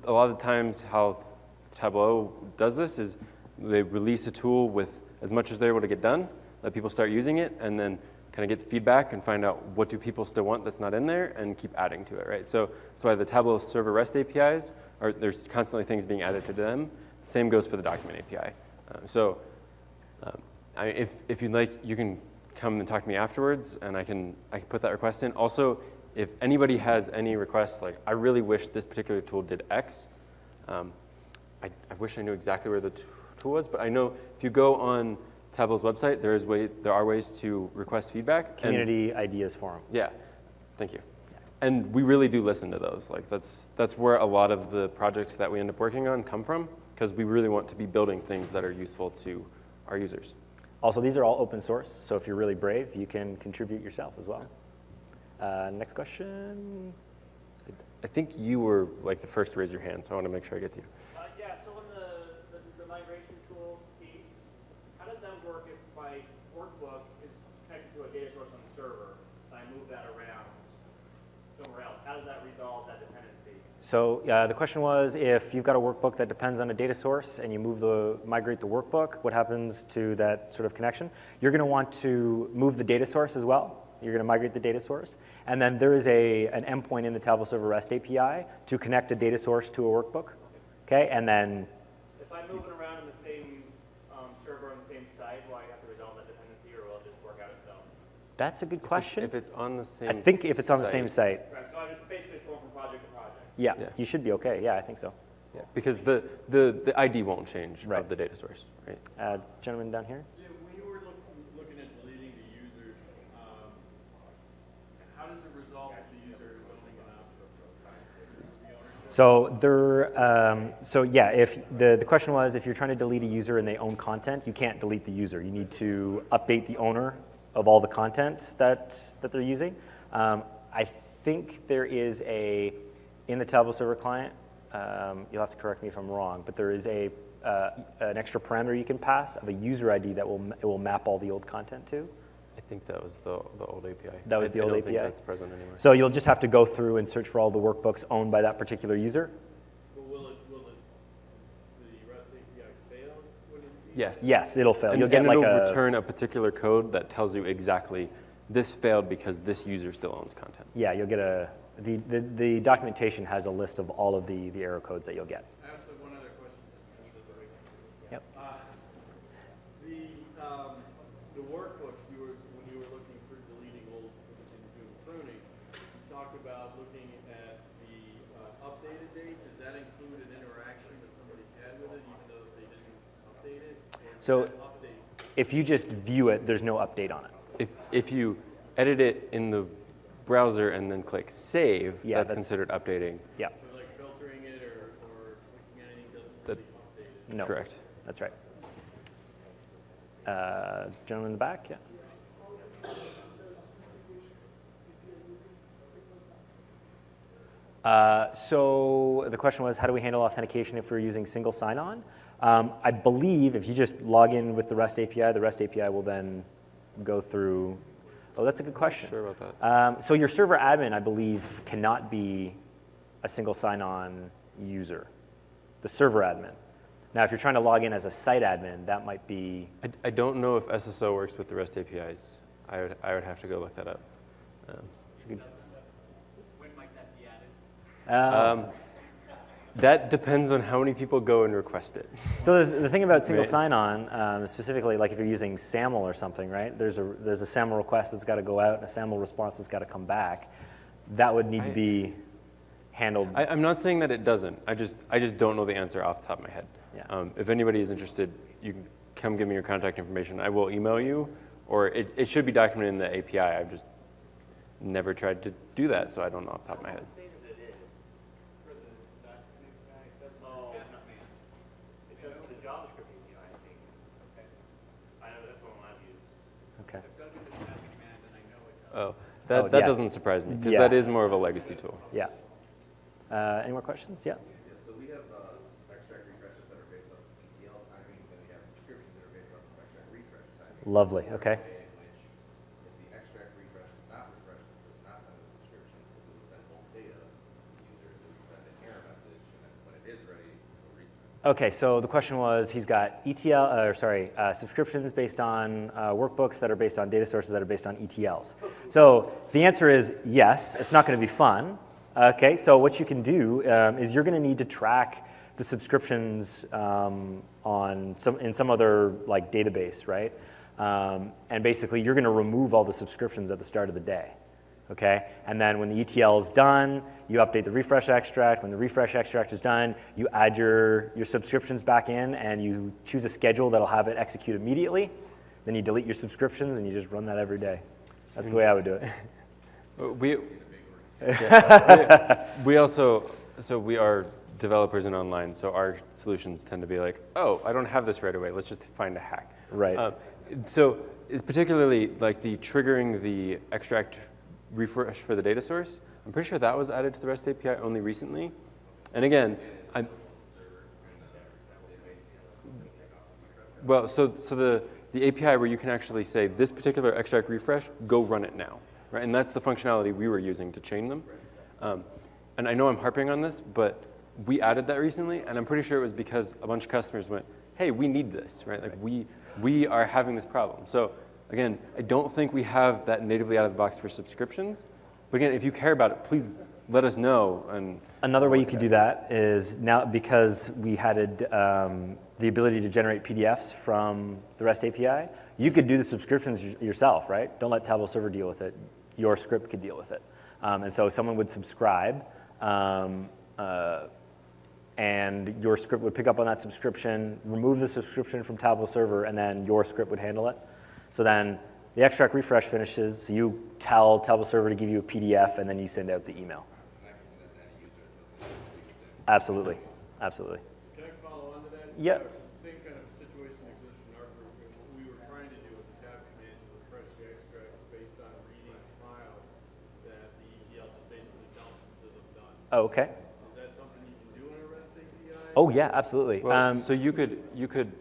lot of the times how Tableau does this is they release a tool with as much as they're able to get done, let people start using it, and then kind of get the feedback and find out what do people still want that's not in there and keep adding to it, right? So that's why the Tableau Server REST APIs, there's constantly things being added to them. The same goes for the document API. If you'd like, you can come and talk to me afterwards, and I can put that request in. Also, if anybody has any requests, like I really wish this particular tool did X, I wish I knew exactly where the tool was, but I know if you go on Tableau's website, there are ways to request feedback. Community ideas forum. Yeah, thank you. And we really do listen to those. Like that's where a lot of the projects that we end up working on come from, because we really want to be building things that are useful to our users. Also, these are all open source, so if you're really brave, you can contribute yourself as well. Next question. I think you were like the first to raise your hand, so I want to make sure I get to you. Yeah, so on the migration tool piece, how does that work if my workbook is connected to a data source on the server, and I move that around somewhere else? How does that resolve that dependency? So the question was, if you've got a workbook that depends on a data source and you migrate the workbook, what happens to that sort of connection? You're going to want to move the data source as well. You're going to migrate the data source. And then there is an endpoint in the Tableau Server REST API to connect a data source to a workbook. Okay, and then if I move it around in the same server on the same site, will I have to resolve that dependency, or will it just work out itself? that's a good question. If it's on the same I think if it's on the same site. Right, so I'm just basically going from project to project. Yeah, Yeah. you should be okay. Yeah, I think so. Yeah, because the ID won't change Right. of the data source, right? Gentleman down here. Yeah, when you were looking at deleting the users, how does it resolve if the user is owning an object? So yeah, if the question was, if you're trying to delete a user and they own content, you can't delete the user. You need to update the owner of all the content that they're using. I think there is in the Tableau Server client, you'll have to correct me if I'm wrong, but there is an extra parameter you can pass of a user ID that it will map all the old content to. I think that was the old API. That was the old I don't API? think that's present anymore. So you'll just have to go through and search for all the workbooks owned by that particular user. But will the REST API fail when it sees? Yes. Yes, it'll fail. And, You'll get and like it'll a return a particular code that tells you exactly this failed because this user still owns content. yeah. You'll get the documentation has a list of all of the error codes that you'll get. I also have one other question. Yep. The workbooks when you were looking for deleting old and doing pruning, you talked about looking at the updated date, does that include an interaction that somebody had with it, even though they didn't update it? Or So does that update? if you just view it, there's no update on it. If you edit it in the browser and then click save, Yeah, that's that's- considered updating. Yeah, So like filtering it or clicking anything doesn't That- really update it? no. Correct. That's right. Gentleman in the back, yeah. So the question was, how do we handle authentication if we're using single sign-on? I believe if you just log in with the REST API will then go through. Oh, that's a good question. Sure about that. So your server admin, I believe, cannot be a single sign-on user. The server admin. Now, if you're trying to log in as a site admin, that might be. I don't know if SSO works with the REST APIs. I would have to go look that up. When might that be added? That depends on how many people go and request it. So the thing about single Right. sign-on, specifically, like if you're using SAML or something, right? There's a SAML request that's got to go out and a SAML response that's got to come back. That would need to be handled. I'm not saying that it doesn't. I just don't know the answer off the top of my head. Yeah. If anybody is interested, you can come give me your contact information. I will email you, or it should be documented in the API. I've just never tried to do that, so I don't know off the top of my head. Say that it is for the document guy. It doesn't. Oh, it does for the JavaScript API, I think. Okay. I know that's one I've used. Okay. I've done it with that command, and I know it does. Oh, Oh, that yeah. doesn't surprise me, because Yeah. that is more of a legacy tool. Yeah. Any more questions? Yeah. Yeah, so we have extract refreshes that are based on ETL timings, and we have subscriptions that are based on extract refresh timings. Lovely. Okay. In which, if the extract refresh is not refreshed, it does not send a subscription, because it would send bulk data to users, it would send an error message, and then when it is ready, it will resend. Okay. So the question was, he's got subscriptions based on workbooks that are based on data sources that are based on ETLs. So the answer is yes. It's not going to be fun. Okay, so what you can do is you're going to need to track the subscriptions in some other like database, right? And basically, you're going to remove all the subscriptions at the start of the day. Okay, and then when the ETL is done, you update the refresh extract. When the refresh extract is done, you add your subscriptions back in, and you choose a schedule that'll have it execute immediately. Then you delete your subscriptions, and you just run that every day. That's the way I would do it. We also, so we are developers in online, so our solutions tend to be like, oh, I don't have this right away. Let's just find a hack. Right. So it's particularly like the triggering the extract refresh for the data source. I'm pretty sure that was added to the REST API only recently. And again, so the API where you can actually say this particular extract refresh, go run it now. Right? And that's the functionality we were using to chain them. And I know I'm harping on this, but we added that recently, and I'm pretty sure it was because a bunch of customers went, hey, we need this, right? Like we are having this problem. So again, I don't think we have that natively out of the box for subscriptions. But again, if you care about it, please let us know. And Another way you could do that is now, because we had the ability to generate PDFs from the REST API, you could do the subscriptions yourself, right? Don't let Tableau Server deal with it. Your script could deal with it. And so someone would subscribe, and your script would pick up on that subscription, remove the subscription from Tableau Server, and then your script would handle it. So then the extract refresh finishes, so you tell Tableau Server to give you a PDF, and then you send out the email. Absolutely. Absolutely. Can I follow on to that? Yeah. The same kind of situation exists in our group, and what we were trying to do was a tab command to refresh the extract based on reading a file that the ETL just basically dumps and says I'm done. Oh, okay. Is that something you can do in a REST API? Oh, yeah, absolutely. well, so you could you're going to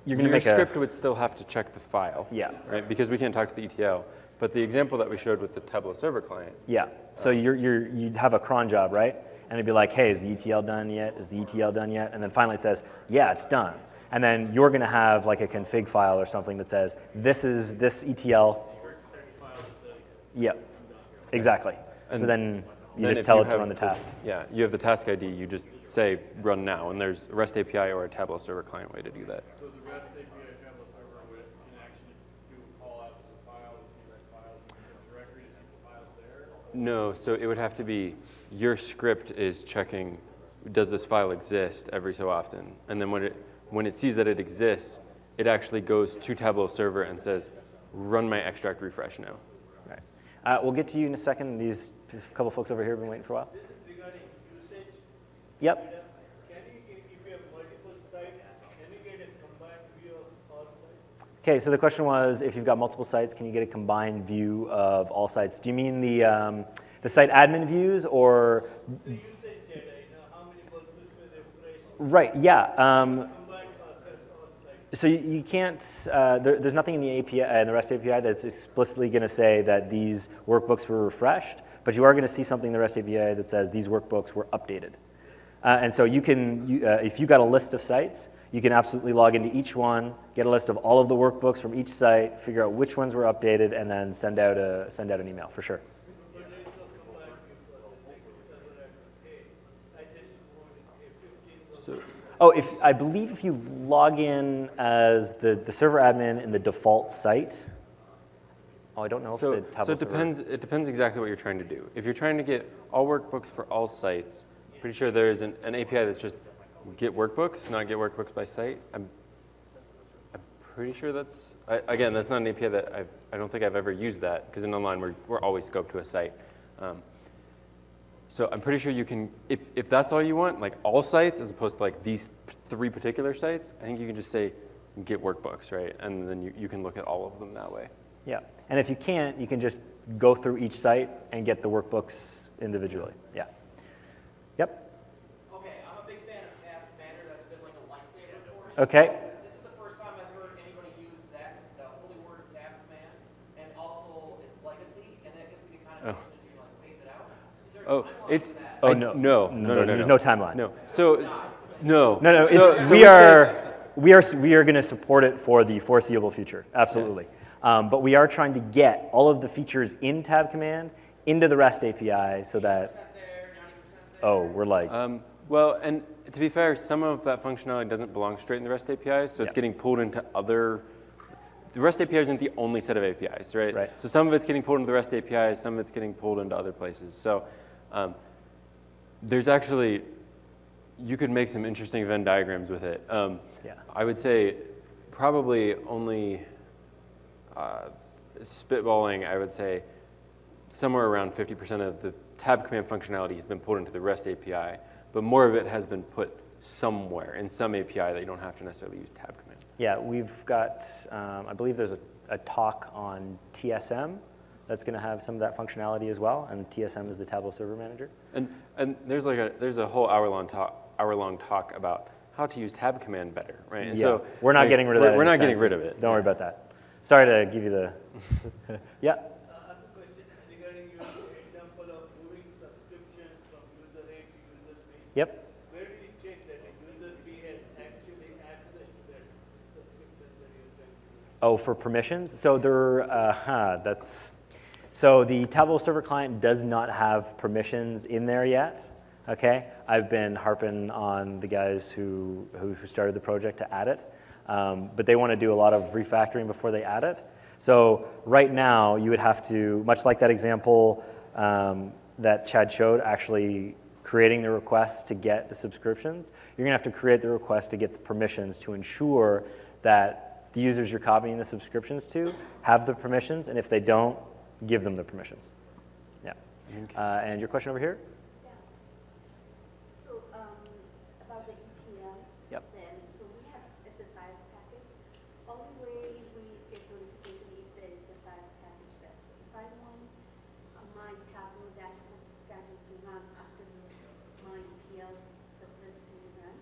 your make script would still have to check the file. Yeah. Right? Because we can't talk to the ETL. But the example that we showed with the Tableau Server client, Yeah. So you'd have a cron job, right? And it'd be like, hey, is the ETL done yet? Is the ETL done yet? And then finally it says, yeah, it's done. And then you're going to have like a config file or something that says, this is this ETL. Yep. Exactly. So then you just if tell you it to have run the task. Yeah, you have the task ID, you just say run now, and there's a REST API or a Tableau Server client way to do that. So the REST API Tableau Server can actually do a call out to the file and see that files in the directory to see the files there? No, so it would have to be your script is checking, does this file exist every so often? And then when it sees that it exists, it actually goes to Tableau Server and says, run my extract refresh now. Right. We'll get to you in a second. These couple folks over here have been waiting for a while. Regarding usage, Yep. can you, if you have multiple sites, can you get a combined view of all sites? Okay, so the question was, if you've got multiple sites, can you get a combined view of all sites? Do you mean the site admin views, or? The usage data, how many workbooks were refreshed, Right, yeah. combined across all sites. So you can't, there's nothing in the API, in the REST API that's explicitly going to say that these workbooks were refreshed, but you are going to see something in the REST API that says these workbooks were updated. And so you can, if you got a list of sites, you can absolutely log into each one, get a list of all of the workbooks from each site, figure out which ones were updated, and then send out an email for sure. But there is no combined view for the like server at, hey, I just wanted a 15 So, Oh, I believe if you log in as the server admin in the default site. Oh, I don't know if the Tableau it depends. It depends exactly what you're trying to do. If you're trying to get all workbooks for all sites, pretty sure there is an API that's just get workbooks, not get workbooks by site. I'm pretty sure that's again, that's not an API that I don't think I've ever used that, because in online we're always scoped to a site. So I'm pretty sure you can, if that's all you want, like all sites as opposed to like these 3 particular sites, I think you can just say get workbooks, right? And then you can look at all of them that way. Yeah, and if you can't, you can just go through each site and get the workbooks individually. Yeah. Yep. Okay, I'm a big fan of Tab Commander. That's been like a lifesaver for me. Okay. This is the first time I've heard anybody use that, the holy word Tab Command, and also its legacy, and that gives me the kind of option to like phase it out. Is there a Oh, timeline it's for that? Oh, no. There's no timeline. No. So no. No. So We are going to support it for the foreseeable future. Absolutely. But we are trying to get all of the features in Tab Command into the REST API so that. Oh, we're like. Well, and to be fair, some of that functionality doesn't belong straight in the REST APIs, so it's getting pulled into other. The REST API isn't the only set of APIs, right? Right. So some of it's getting pulled into the REST APIs, some of it's getting pulled into other places. So there's actually, you could make some interesting Venn diagrams with it. Yeah. I would say probably only spitballing, I would say somewhere around 50% of the tab command functionality has been pulled into the REST API, but more of it has been put somewhere in some API that you don't have to necessarily use tab command. Yeah, we've got, I believe there's a talk on TSM that's going to have some of that functionality as well, and TSM is the Tableau Server Manager. And there's a whole hour-long talk about how to use tab command better, right? And Yeah, so we're not getting rid of that. We're not anytime getting rid soon. of it. Don't worry about that. Sorry to give you the. Yeah. Other question regarding your example of moving subscription from user A to user B. Yep. Where do you check that a user B has actually access to that subscription that you're trying to do? Oh, for permissions? So so the Tableau Server client does not have permissions in there yet. Okay, I've been harping on the guys who started the project to add it, but they want to do a lot of refactoring before they add it. So right now, you would have to, much like that example that Chad showed, actually creating the requests to get the subscriptions, you're going to have to create the request to get the permissions to ensure that the users you're copying the subscriptions to have the permissions, and if they don't, give them the permissions. Yeah. And your question over here? So about the ETL, Yep. then, so we have SSIS package. Only way we get notification if there is SSIS package there. So if I want my Tableau dashboard schedule to run after my ETL successfully run,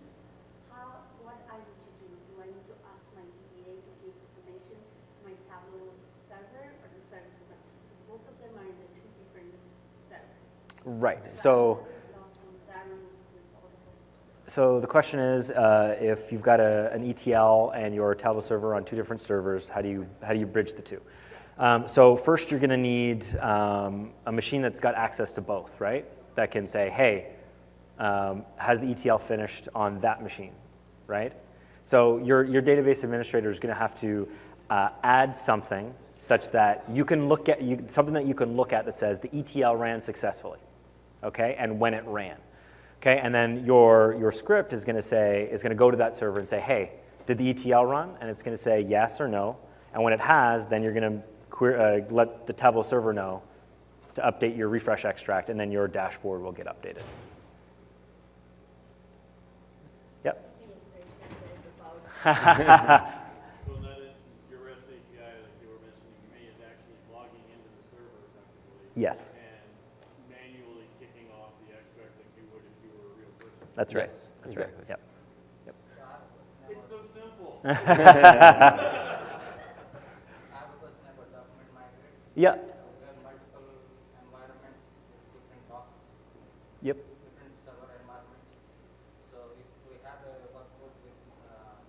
what I need to do? Do I need to ask my DBA to give information to my Tableau server or the service that both of them are in the 2 different servers? Right. So the question is, if you've got an ETL and your Tableau server on 2 different servers, how do you bridge the 2? So first, you're going to need a machine that's got access to both, right? That can say, hey, has the ETL finished on that machine, right? So your database administrator is going to have to add something such that you can look at, something that you can look at that says the ETL ran successfully, okay, and when it ran. Okay, and then your script is going to go to that server and say, hey, did the ETL run? And it's going to say yes or no. And when it has, then you're going to let the Tableau server know to update your refresh extract, and then your dashboard will get updated. Yep. I think it's very sensitive about So in that instance, your REST API, like you were mentioning to me, is actually logging into the server effectively. Yes. And manually kicking off the extract like you would if you were a real person. That's right. Yes, That's exactly. right. Yep. It's so simple. I have a question about document migrate. Yeah. There are multiple environments with different boxes, Yep. different server environments. So if we have a workbook with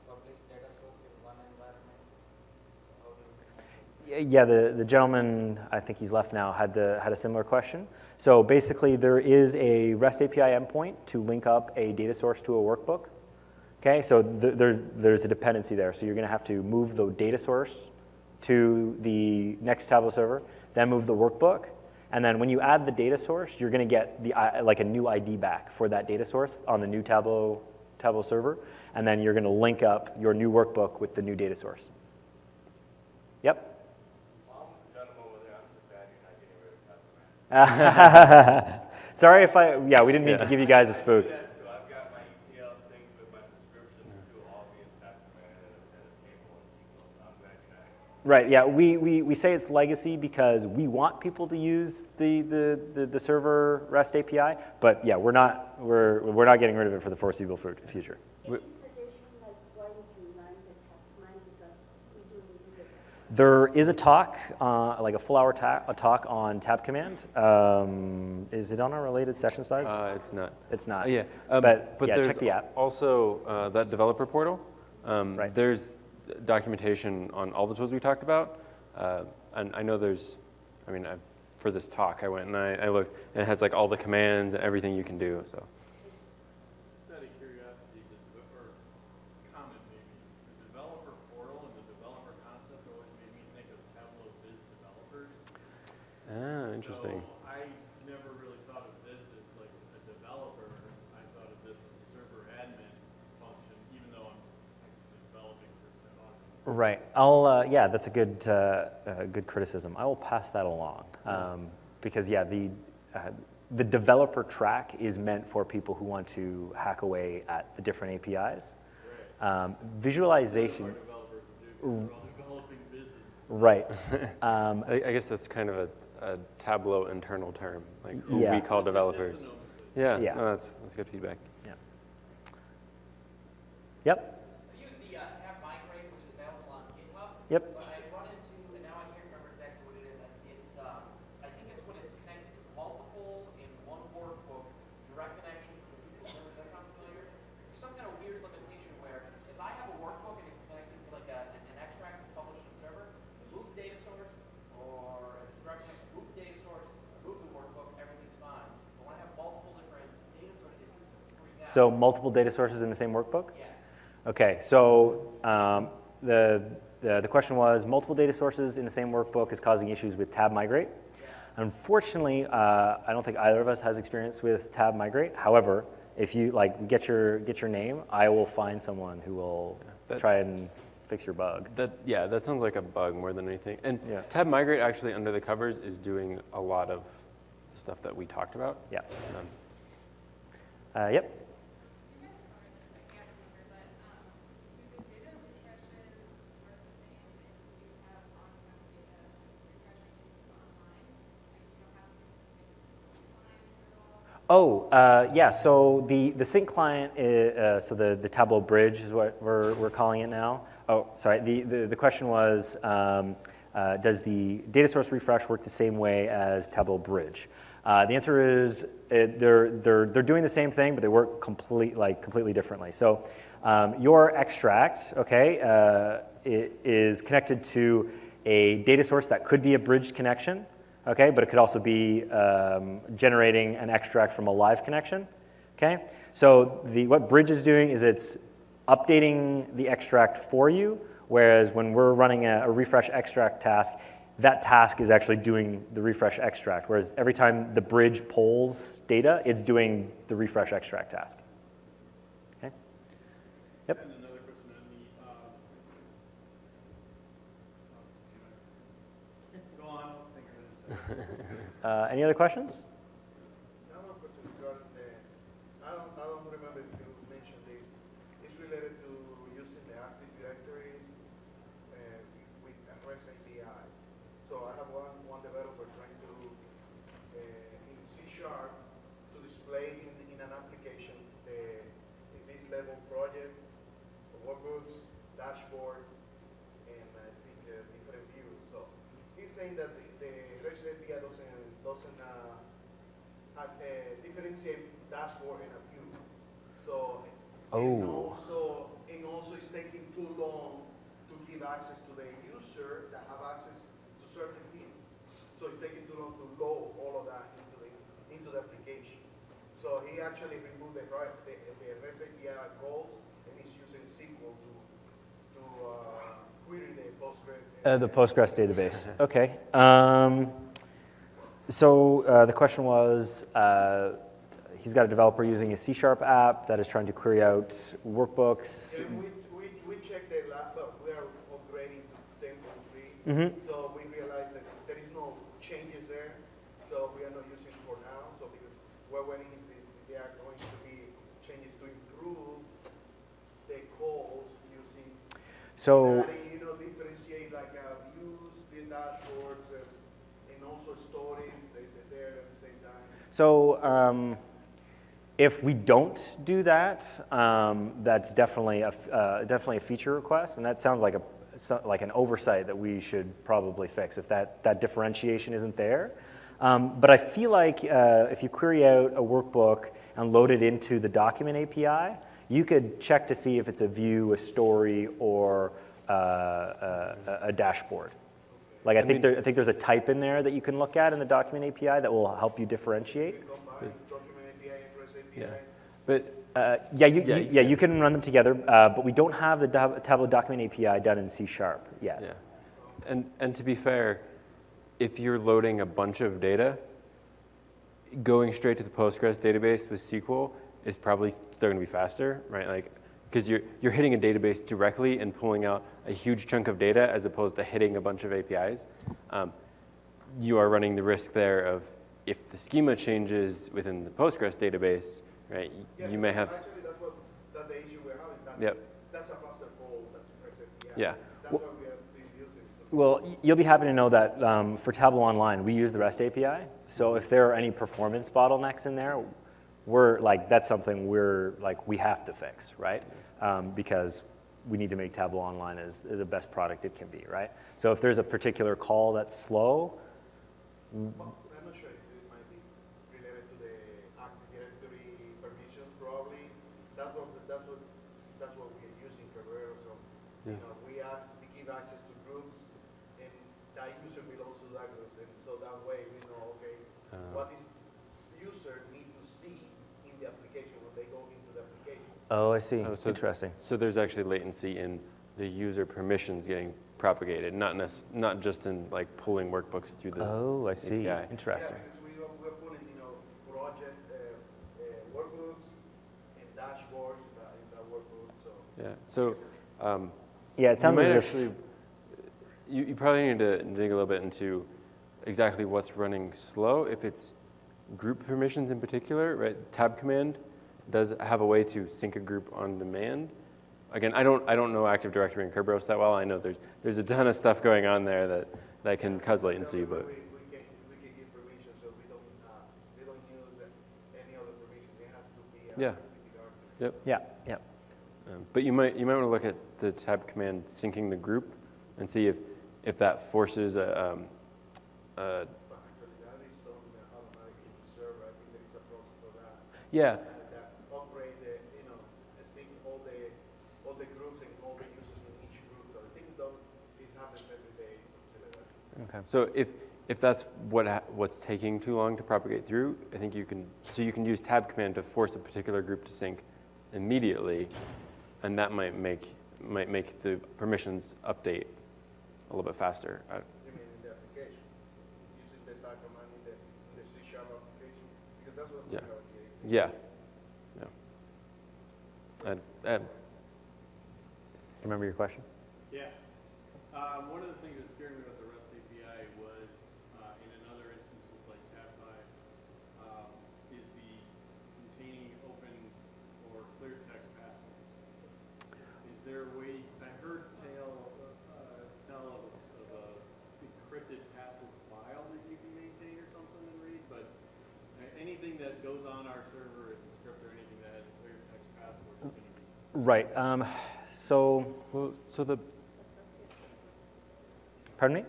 published data source in one environment, so how do we Yeah, the gentleman, I think he's left now, had a similar question. So basically, there is a REST API endpoint to link up a data source to a workbook. Okay, so there's a dependency there. So you're going to have to move the data source to the next Tableau server, then move the workbook, and then when you add the data source, you're going to get like a new ID back for that data source on the new Tableau server, and then you're going to link up your new workbook with the new data source. Yep. Sorry if we didn't mean to give you guys a spook. So I've got my ETL synced with my subscriptions to all be in Tab Command and a table in SQL. So I'm glad you know. Right, yeah, we say it's legacy because we want people to use the server REST API, but yeah, we're not getting rid of it for the foreseeable future. any suggestion, like why would you learn the Tab Command, because we do use it. There is a talk, like a full-hour talk on Tab Command. Is it on our related session size? It's not. It's not. Yeah, but yeah, there's check the app. also that developer portal. Right. There's documentation on all the tools we talked about, and I know there's, for this talk, I went and I looked, and it has like all the commands and everything you can do. So. Just out of curiosity, or comment maybe, the developer portal and the developer concept always made me think of Tableau Biz developers. Ah, interesting. So I never really thought of this as like a developer. I thought of this as a server admin function, even though I'm technically developing for technology. Right. Yeah, that's a good criticism. I will pass that along because yeah, the developer track is meant for people who want to hack away at the different APIs. Visualization. Developers do, we're all developing business. Right. I guess that's kind of a Tableau internal term, like who Yeah. we call developers. Yeah, Yeah. no, that's good feedback. Yeah. Yep. I use the tab migrate, which is available on GitHub. Yep. But I run into, and now I can't remember exactly what it is. It's, I think it's when it's connected to multiple in one workbook, direct connections to SQL Server. Does that sound familiar? There's some kind of weird limitation where if I have a workbook and it's connected to like an extract published in server, move the data source, or if it's direct connection, move the data source, move the workbook, everything's fine. But when I have multiple different data sources, it's freaking out. So multiple data sources in the same workbook? Yes. Okay, so the question was, multiple data sources in the same workbook is causing issues with tab migrate. Unfortunately, I don't think either of us has experience with tab migrate. However, if you get your name, I will find someone who will try and fix your bug. That sounds like a bug more than anything. And Yeah. Tab Migrate actually under the covers is doing a lot of the stuff that we talked about. Yeah. Um, Yep. Oh, yeah, so the sync client, so the Tableau Bridge is what we're calling it now. Oh, sorry, the question was, does the data source refresh work the same way as Tableau Bridge? The answer is they're doing the same thing, but they work completely differently. So your extract, okay, it is connected to a data source that could be a bridged connection. Okay, but it could also be generating an extract from a live connection. Okay, so what Bridge is doing is it's updating the extract for you, whereas when we're running a refresh extract task, that task is actually doing the refresh extract, whereas every time the bridge polls data, it's doing the refresh extract task. Okay? Yep. And another question on the, go on, think of it. Any other questions? I have a question regarding I don't remember if you mentioned this. It's related to using the Active Directories with a REST API. So I have one developer trying to, in C# to display in an application this level project, workbooks, dashboard, and I think different views. So he's saying that the REST API doesn't differentiate dashboard and a view. So and also it's taking too long to give access to the user that have access to certain things. So it's taking too long to load all of that into the application. So he actually removed the REST API calls and he's using SQL to query the Postgres. The Postgres database. Okay. So the question was, he's got a developer using a C# app that is trying to query out workbooks. And we checked the lab, but we are upgrading to 10.3. So we realized that there is no changes there. So we are not using it for now. So because we're waiting if there are going to be changes to improve the calls using So differentiate like views, the dashboards, and also stories there at the same time. So if we don't do that, that's definitely a feature request, and that sounds like an oversight that we should probably fix if that differentiation isn't there. But I feel like if you query out a workbook and load it into the document API, you could check to see if it's a view, a story, or a dashboard. Like I think there's a type in there that you can look at in the document API that will help you differentiate. Document API and REST API. Yeah. But you can run them together, but we don't have the Tableau document API done in C# yet. yeah. And to be fair, if you're loading a bunch of data, going straight to the Postgres database with SQL is probably still going to be faster, right? Like, because you're hitting a database directly and pulling out a huge chunk of data as opposed to hitting a bunch of APIs. You are running the risk there of if the schema changes within the Postgres database, right? Yeah, you may have. Actually, that's the issue we're having. Yep. That's a faster call than REST API. Yeah. That's why we are still using it. Well, you'll be happy to know that for Tableau Online, we use the REST API. So if there are any performance bottlenecks in there, that's something we have to fix, right? Because we need to make Tableau Online as the best product it can be, right? So if there's a particular call that's slow, Well, I'm not sure if it might be related to the Active Directory permissions, probably. That's what we're using Cabrera. So, we ask to give access to groups, and that user belongs to that group. And so that way we know, okay, what this user need to see in the application when they go into the application. oh, I see. Oh, so- Interesting. So there's actually latency in the user permissions getting propagated, not just in like pulling workbooks through the Oh, I see. API. Interesting. Yeah, because we're putting, project workbooks and dashboards in that workbook. So. Yeah. So Yeah, it you sounds might as if actually you probably need to dig a little bit into exactly what's running slow. If it's group permissions in particular, right? Tab command does have a way to sync a group on demand. Again, I don't know Active Directory and Kerberos that well. I know there's a ton of stuff going on there that can cause latency, but We can give permission, so we don't use any other permission. It has to be Yep. Yeah. But you might want to look at the tab command syncing the group and see if that forces a Actually, that is done automatically in the server. I think there is a process for that. yeah. That upgrade sync all the groups and all the users in each group. So I think it happens every day, something like that. Okay. So if that's what's taking too long to propagate through, I think you can use tab command to force a particular group to sync immediately, and that might make the permissions update a little bit faster. You mean in the application? command in the C# application? Because that's what I'm Yeah. talking about here. Yeah. Remember your question? Yeah. One of the things that scared me about the REST API was, in another instances like tab5, is the containing open or clear text passwords. Is there a way, I heard tell of a encrypted password file that you can maintain or something and read, but anything that goes on our server as a script or anything that has a clear text password is going to be. Right. So, pardon me?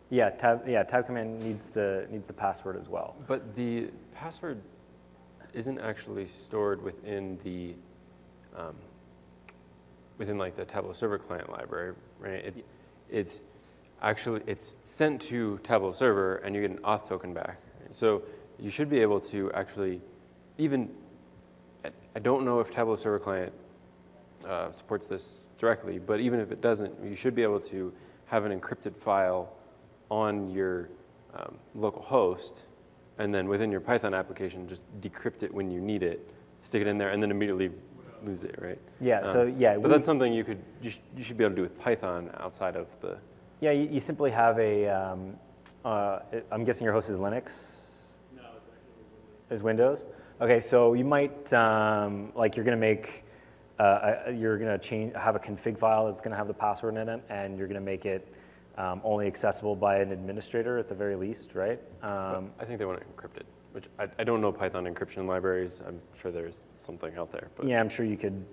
Yeah, tab command needs the password as well. But the password isn't actually stored within the like the Tableau Server client library, right? It's sent to Tableau Server and you get an auth token back. Right? So you should be able to actually I don't know if Tableau Server client supports this directly, but even if it doesn't, you should be able to have an encrypted file on your local host, and then within your Python application, just decrypt it when you need it, stick it in there, and then immediately lose it, right? Yeah. But that's something you should be able to do with Python outside of the. Yeah, you simply have a. I'm guessing your host is Linux. No, it's actually Windows. Is Windows? Okay, so you might like you're going to make. You're going to have a config file that's going to have the password in it, and you're going to make it only accessible by an administrator at the very least, right? I think they want to encrypt it, which I don't know Python encryption libraries. I'm sure there's something out there. But Yeah, I'm sure you could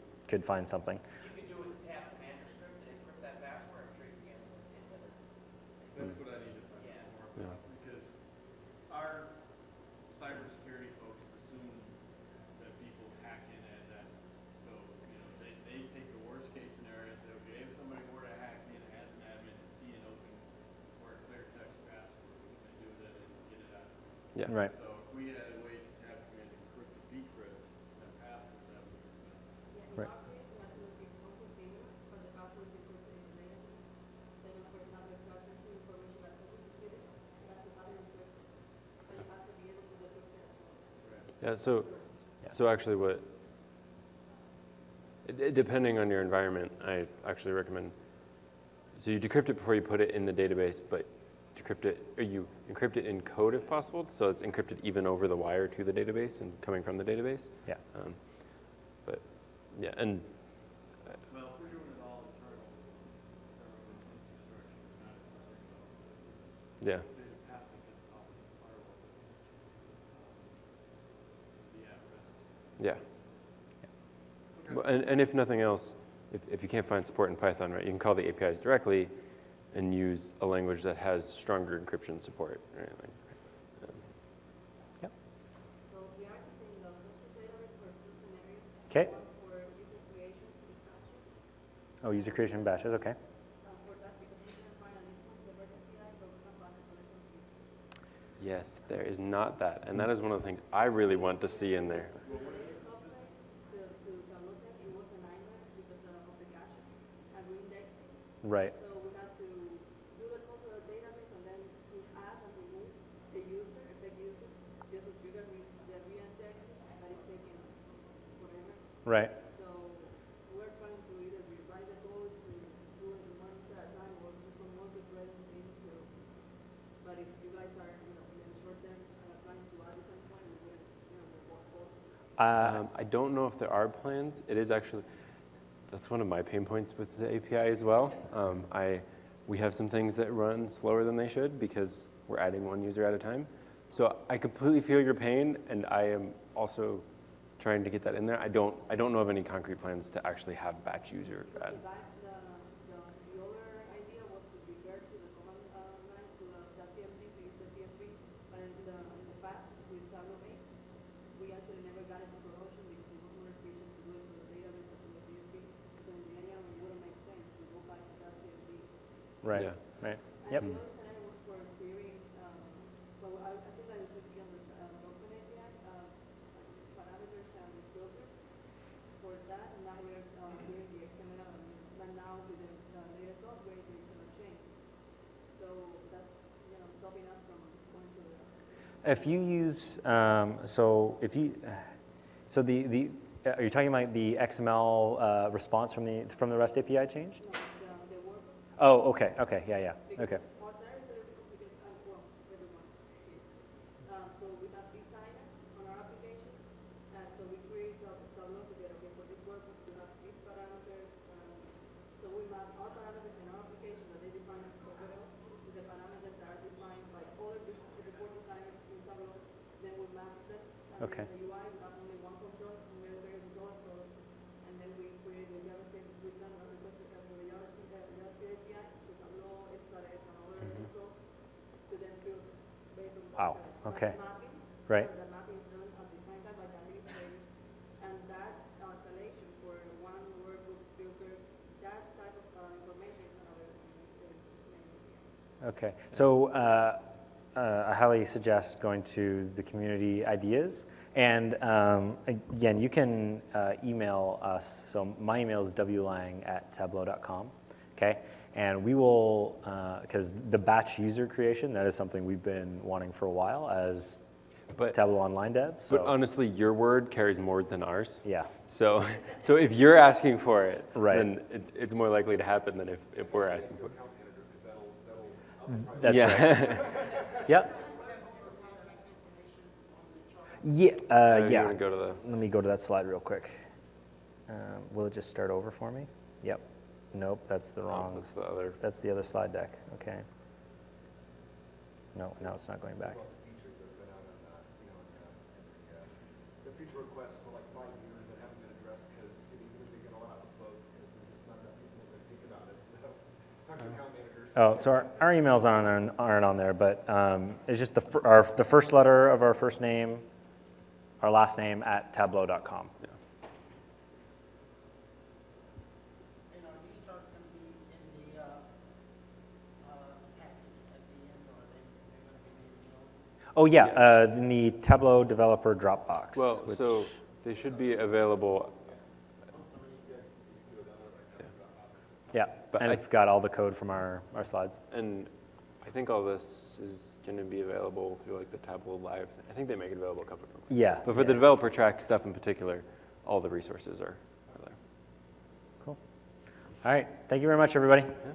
find something. You can do it with the tab commander script and encrypt that password. I'm sure you can. That's what I need to find out more about, because our cybersecurity folks assume that people hack in as admins. So, they take the worst case scenario and say, okay, if somebody were to hack in as an admin and see an open or a clear text password, what can they do with it and get it out? yeah. Right. So if we had a way to tab command encrypt the decrypt that password, that would be the best. Yeah, in Right. our case, we have to receive something similar, but the password is encrypted in the database. Same as, for example, if you are sending information about social security, you have to have it encrypted, but you have to be able to decrypt it as well. Yeah. So actually, depending on your environment, I actually recommend. So you decrypt it before you put it in the database, but you encrypt it in code if possible, so it's encrypted even over the wire to the database and coming from the database. Yeah. But yeah, and Well, if we're doing it all internal infrastructure, not as concerned about yeah, data passing because it's all firewall. It's the at-rest. yeah. Well, and if nothing else, if you can't find support in Python, right, you can call the APIs directly and use a language that has stronger encryption support, right? So we are accessing the hosted database for two scenarios. Okay. One for user creation with batches. Oh, user creation batches. Okay. For that, because we can find an endpoint, the REST API, but we can pass a collection of users. Yes, there is not that, and that is one of the things I really want to see in there. To download them, it was a nightmare because of the caching and reindexing. Right. So we had to do the call to the database and then we add and remove the user, effect user, just to trigger the reindexing that is taking forever. Right. So we're trying to either rewrite the code to do it in one at a time or do some multi-threading thing to, but if you guys are, in the short term, trying to add this endpoint, we wouldn't, report both. I don't know if there are plans. It is actually, that's one of my pain points with the API as well. We have some things that run slower than they should because we're adding one user at a time. So I completely feel your pain, and I am also trying to get that in there. I don't know of any concrete plans to actually have batch user add. The other idea was to revert to the command line, to the CMD, to use the CSV, but in the past, with Tableau 8, we actually never got into production because it was more efficient to do it to the database than to the CSV. So in the end, it wouldn't make sense to go back to that CSV. Right. Yeah. Right. And Yep. the other scenario was for querying, well, I think that it should be on the document API, parameters and filters. For that, and now we're doing the XML, but now with the latest software, the XML changed. So that's, If you use, so the are you talking about the XML response from the REST API changed? No, the work. Oh, okay, yeah, okay. For Sarah, it's a little complicated, well, everyone's is. So we have designers on our application, so we create Tableau together. Okay, for this workbooks, we have these parameters. So we map our parameters in our application that they define somewhere else. With the parameters that are defined by other report designers in Tableau, then we map them. And Okay. in the UI, we have only one control, military control products, and then we create the JavaScript. We send a request to the JavaScript API to Tableau, SRS, and other controls to then filter based on Wow, that okay. mapping. Right. The mapping is done at design time by the administrators, and that selection for one workbook filters, that type of information is another Okay, so I highly suggest going to the community ideas. And again, you can email us. So my email is wlang@tableau.com, okay? And we will, because the batch user creation, that is something we've been wanting for a while as Tableau Online devs. So, But honestly, your word carries more than ours. yeah, So if you're asking for it, Right. then it's more likely to happen than if we're asking for it. that's Yeah. right. Yep. Yeah, You yeah. wanna go to the, Let me go to that slide real quick. Will it just start over for me? Yep. Nope, that's the wrong. that's the other. That's the other slide deck. Okay. No, it's not going back. Lots of features that have been out on that, you know, in the feature requests for like 5 years that haven't been addressed because even if they get a lot of votes, because there's just not enough people that speak about it. So talk to account managers. Oh, so our emails aren't on there, but it's just the first letter of our first name, our last name at tableau.com. Yeah. And are these charts going to be in the package at the end, or are they going to be made available? Oh yeah, in the Tableau developer Dropbox. Well, which, so they should be available. yeah, but and I- it's got all the code from our slides. And I think all this is going to be available through like the Tableau Live. I think they make it available a couple of times. Yeah. But for the developer track stuff in particular, all the resources are there. Cool. All right. Thank you very much, everybody. Yeah.